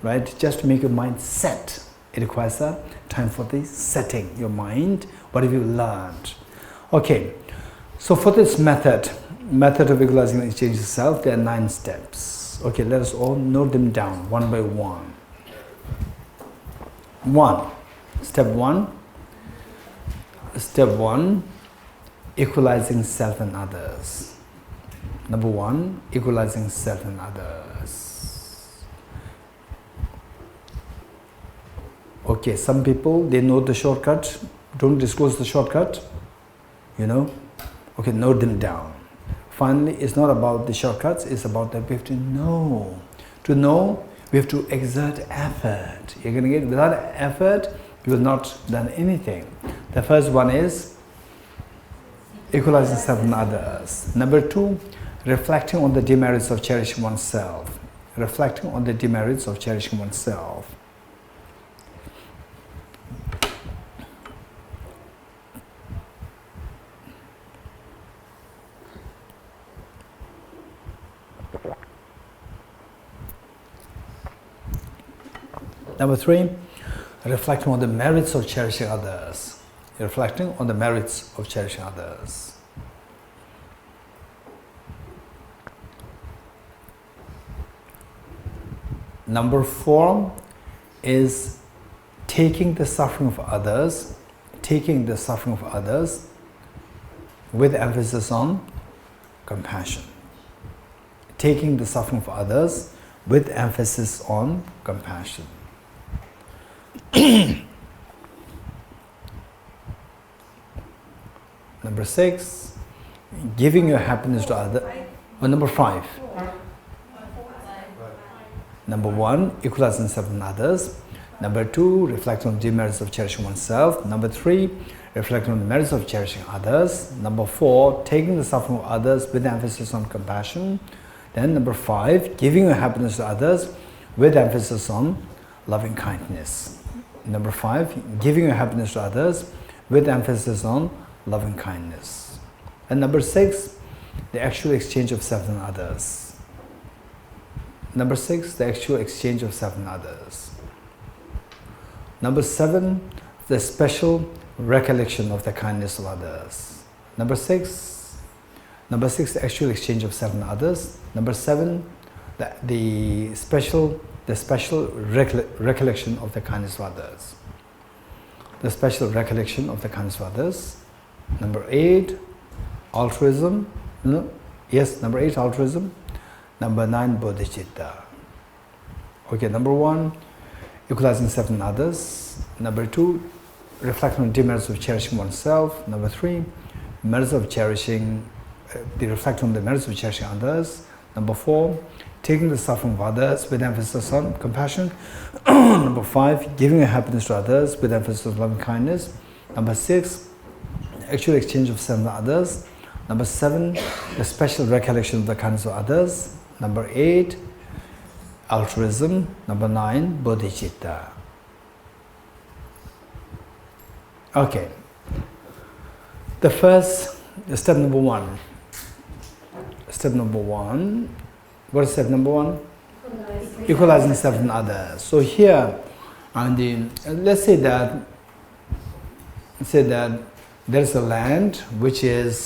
Right? Just to make your mind set. It requires a time for the setting your mind. What have you learned? Okay. So for this method of visualizing and exchange itself, there are 9 steps. Okay, let us all note them down one by one. Step one, equalizing self and others. Number 1, equalizing self and others. Okay, some people, they know the shortcut. Don't disclose the shortcut. Okay, note them down. Finally, it's not about the shortcuts, it's about that we have to know. To know, we have to exert effort. You're going to get, without effort, you will not done anything. The first one is equalizing self and others. Number 2, reflecting on the demerits of cherishing oneself. Reflecting on the demerits of cherishing oneself. Number 3, reflecting on the merits of cherishing others. Reflecting on the merits of cherishing others. Number 4 is taking the suffering of others, with emphasis on compassion. Taking the suffering of others with emphasis on compassion. Number 6, giving your happiness to others. Or number 5. Number 1, equalizing self and others. Number 2, reflect on the merits of cherishing oneself. Number 3, reflect on the merits of cherishing others. Number 4, taking the suffering of others with emphasis on compassion. Then number 5, giving your happiness to others with emphasis on loving kindness. Number 5, giving your happiness to others with emphasis on loving kindness. And number 6, the actual exchange of self and others. Number 6, the actual exchange of self and others. Number 7, the special recollection of the kindness of others. Number 6, the actual exchange of self and others. Number 7, the special recollection of the kindness of others. The special recollection of the kindness of others. Number 8, altruism. No? Yes, number 8, altruism. Number 9, bodhicitta. Okay, number 1, equalizing self and others. Number 2, reflecting on the merits of cherishing oneself. Number 3, merits of cherishing, reflecting on the merits of cherishing others. Number 4, taking the suffering of others with emphasis on compassion. Number 5, giving your happiness to others with emphasis on loving kindness. Number 6, actual exchange of self and others. Number 7, the special recollection of the kindness of others. Number 8, altruism. Number 9, bodhicitta. Okay. The first, step number 1. Step number 1. What is step number 1? Equalizing self and others. So here, let's say that there's a land which is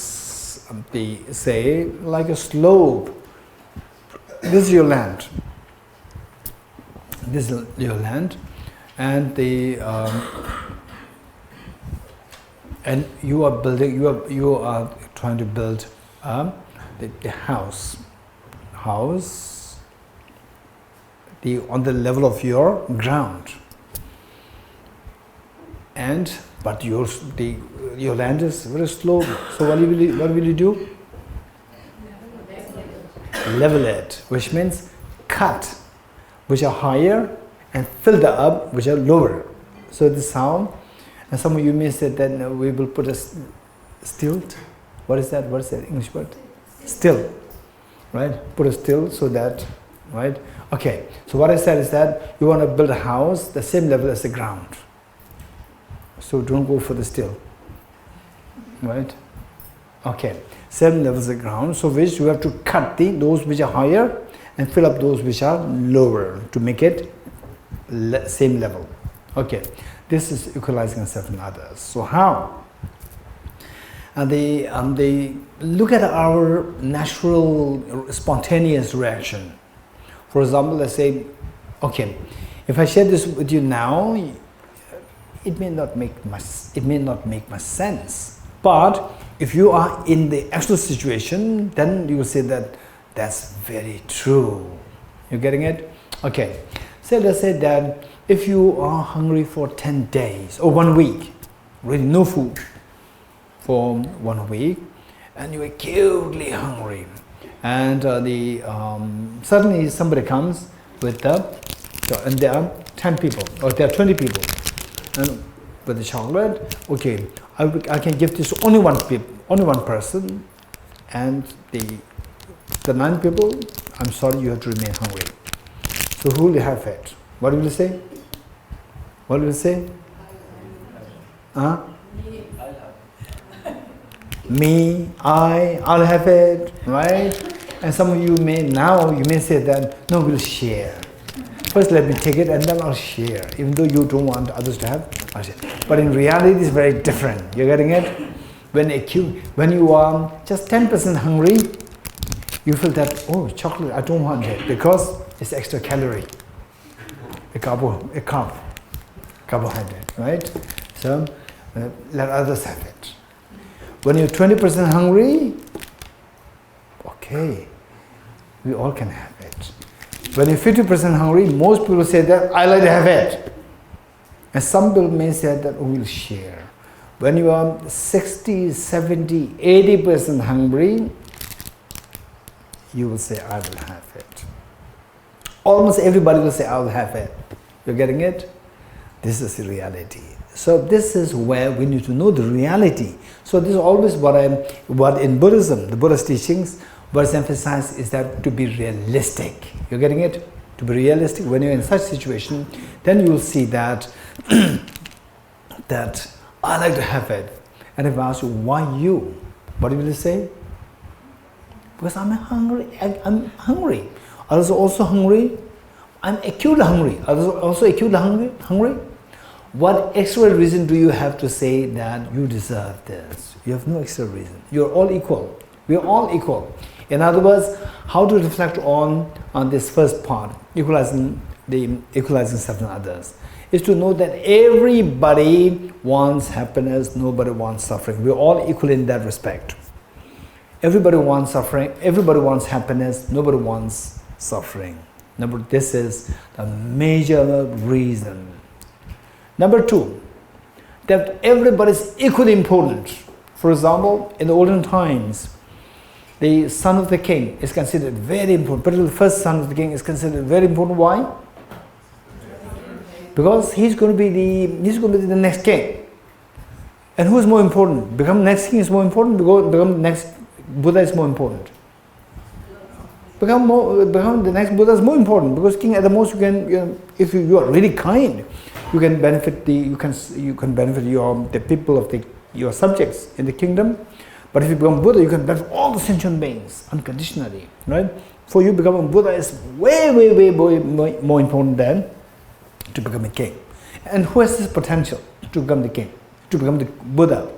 say like a slope. This is your land. This is your land, and and you are building. You are trying to build the house. On the level of your ground. But your land is very slow. So what will you do? Level it, which means cut, which are higher, and fill the up, which are lower. So this is how. And some of you may say that we will put a stilt. What is that? What is that English word? Still, right? Put a still so that, right? Okay. So what I said is that you want to build a house the same level as the ground. So don't go for the still, right? Okay. Same level as the ground. So which you have to cut those which are higher and fill up those which are lower to make it same level. Okay. This is equalizing self and others. So how? They look at our natural, spontaneous reaction. For example, let's say, okay, if I share this with you now, it may not make much sense. But if you are in the actual situation, then you will say that that's very true. You getting it? Okay. So let's say that if you are hungry for 10 days or 1 week, really no food for 1 week, and you are acutely hungry, and suddenly somebody comes with and there are 10 people or there are 20 people, and with the chocolate, okay, I can give this to only one person, and the 9 people, I'm sorry, you have to remain hungry. So who will have it? What will you say? What will you say? Huh? Me, I'll have it, right? And some of you may say that, no, we'll share. First let me take it and then I'll share. Even though you don't want others to have, I'll share. But in reality, it's very different. You're getting it? When you are just 10% hungry, you feel that, oh, chocolate, I don't want it because it's extra calorie. A carbohydrate, right? So let others have it. When you're 20% hungry, okay, we all can have it. When you're 50% hungry, most people say that I like to have it. And some people may say that we'll share. When you are 60, 70, 80% hungry, you will say, I will have it. Almost everybody will say, I will have it. You're getting it? This is the reality. So this is where we need to know the reality. So this is always what in Buddhism, the Buddha's teachings, what is emphasized is that to be realistic. You're getting it? To be realistic. When you're in such situation, then you will see that that I like to have it. And if I ask you, why you? What will you say? Because I'm hungry. I'm hungry. Others are also hungry. I'm acutely hungry. Others are also acutely hungry. What extra reason do you have to say that you deserve this? You have no extra reason. You're all equal. We're all equal. In other words, how to reflect on this first part, equalizing self and others, is to know that everybody wants happiness, nobody wants suffering. We're all equal in that respect. Everybody wants suffering, everybody wants happiness, nobody wants suffering. This is the major reason. Number two, that everybody is equally important. For example, in the olden times, the son of the king is considered very important. Particularly the first son of the king is considered very important. Why? Because he's going to be the next king. And who is more important? Become next king is more important. Become next Buddha is more important. Become the next Buddha is more important, because king at the most you can, if you are really kind, you can benefit the people of your subjects in the kingdom. But if you become Buddha, you can benefit all the sentient beings unconditionally, right? For you, becoming a Buddha is way more important than to become a king. And who has this potential to become the king, to become the Buddha?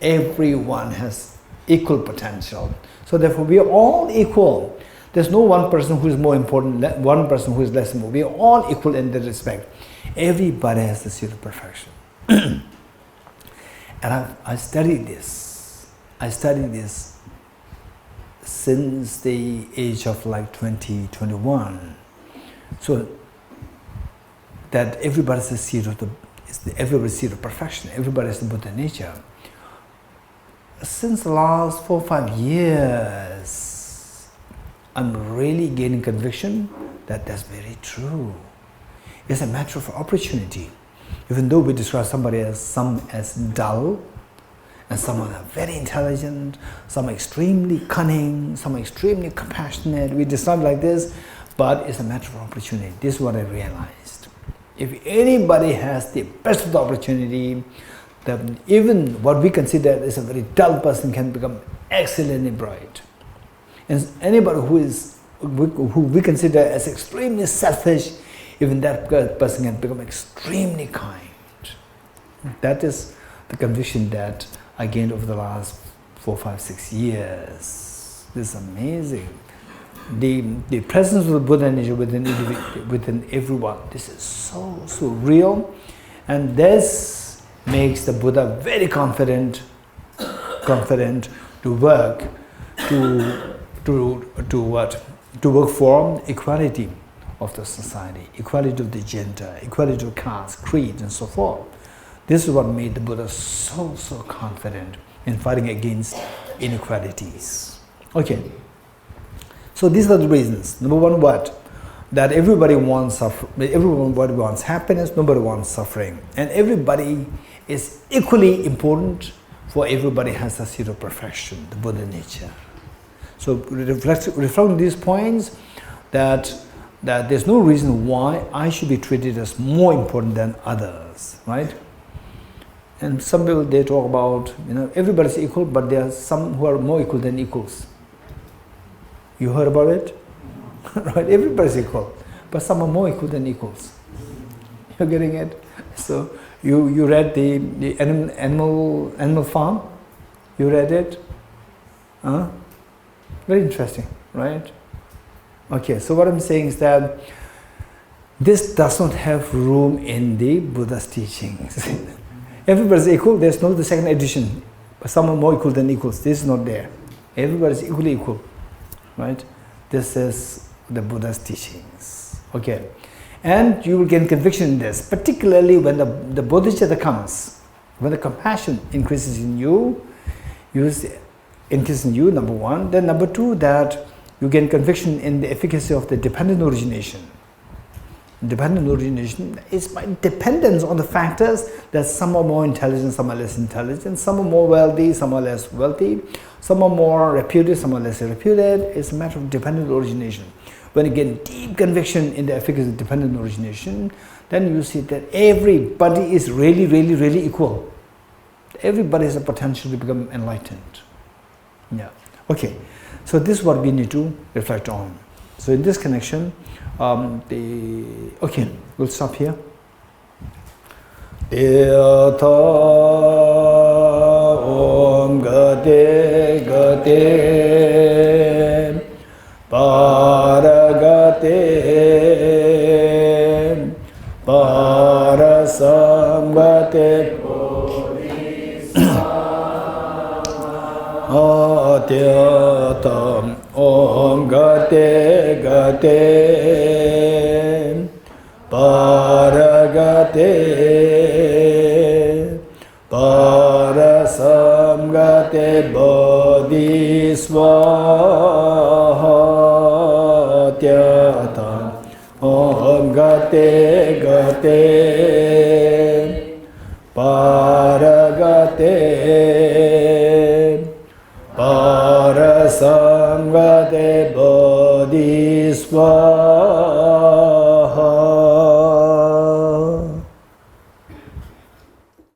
Everyone has equal potential. So therefore, we are all equal. There's no one person who is more important, one person who is less important. We are all equal in that respect. Everybody has the seed of perfection. And I studied this. I studied this since the age of like 20, 21. So that everybody has the seed of everybody's seed of perfection. Everybody has the Buddha nature. Since the last 4 or 5 years, I'm really gaining conviction that that's very true. It's a matter of opportunity. Even though we describe somebody as dull, and some are very intelligent, some are extremely cunning, some are extremely compassionate. We describe like this, but it's a matter of opportunity. This is what I realized. If anybody has the best of the opportunity, that even what we consider as a very dull person can become excellently bright. And anybody who we consider as extremely selfish, even that person can become extremely kind. That is the conviction that I gained over the last 4, 5, 6 years. This is amazing. The presence of the Buddha nature within everyone. This is so real, and this makes the Buddha very confident to work to work for equality of the society, equality of the gender, equality of caste, creed, and so forth. This is what made the Buddha so confident in fighting against inequalities. Okay. So these are the reasons. Number one, what? That everybody wants happiness, nobody wants suffering. And everybody is equally important, for everybody has a seed of perfection, the Buddha nature. So reflecting these points, that there's no reason why I should be treated as more important than others, right? And some people, they talk about, everybody's equal, but there are some who are more equal than equals. You heard about it? Right? Everybody's equal, but some are more equal than equals. You're getting it? So you read the Animal Farm? You read it? Very interesting, right? Okay, so what I'm saying is that this does not have room in the Buddha's teachings. Everybody's equal, there's no the second edition. Some are more equal than equals. This is not there. Everybody's equally equal, right? This is the Buddha's teachings. Okay, and you will gain conviction in this, particularly when the bodhicitta comes. When the compassion increases in you, increases in you, number one. Then number two, that you gain conviction in the efficacy of the dependent origination. Dependent origination is by dependence on the factors that some are more intelligent, some are less intelligent, some are more wealthy, some are less wealthy, some are more reputed, some are less reputed. It's a matter of dependent origination. When you get deep conviction in the efficacy of dependent origination, then you see that everybody is really, really, really equal. Everybody has a potential to become enlightened. Yeah. Okay. So this is what we need to reflect on. So in this connection, okay, we'll stop here. Yatha Om Gate Gate Paragate Parasamgate Adyatam Om Gate Gate Paragate Parasamgate Bodhisvaha Adyatam Om Gate Gate Paragate Parasamgate Bodhisvaha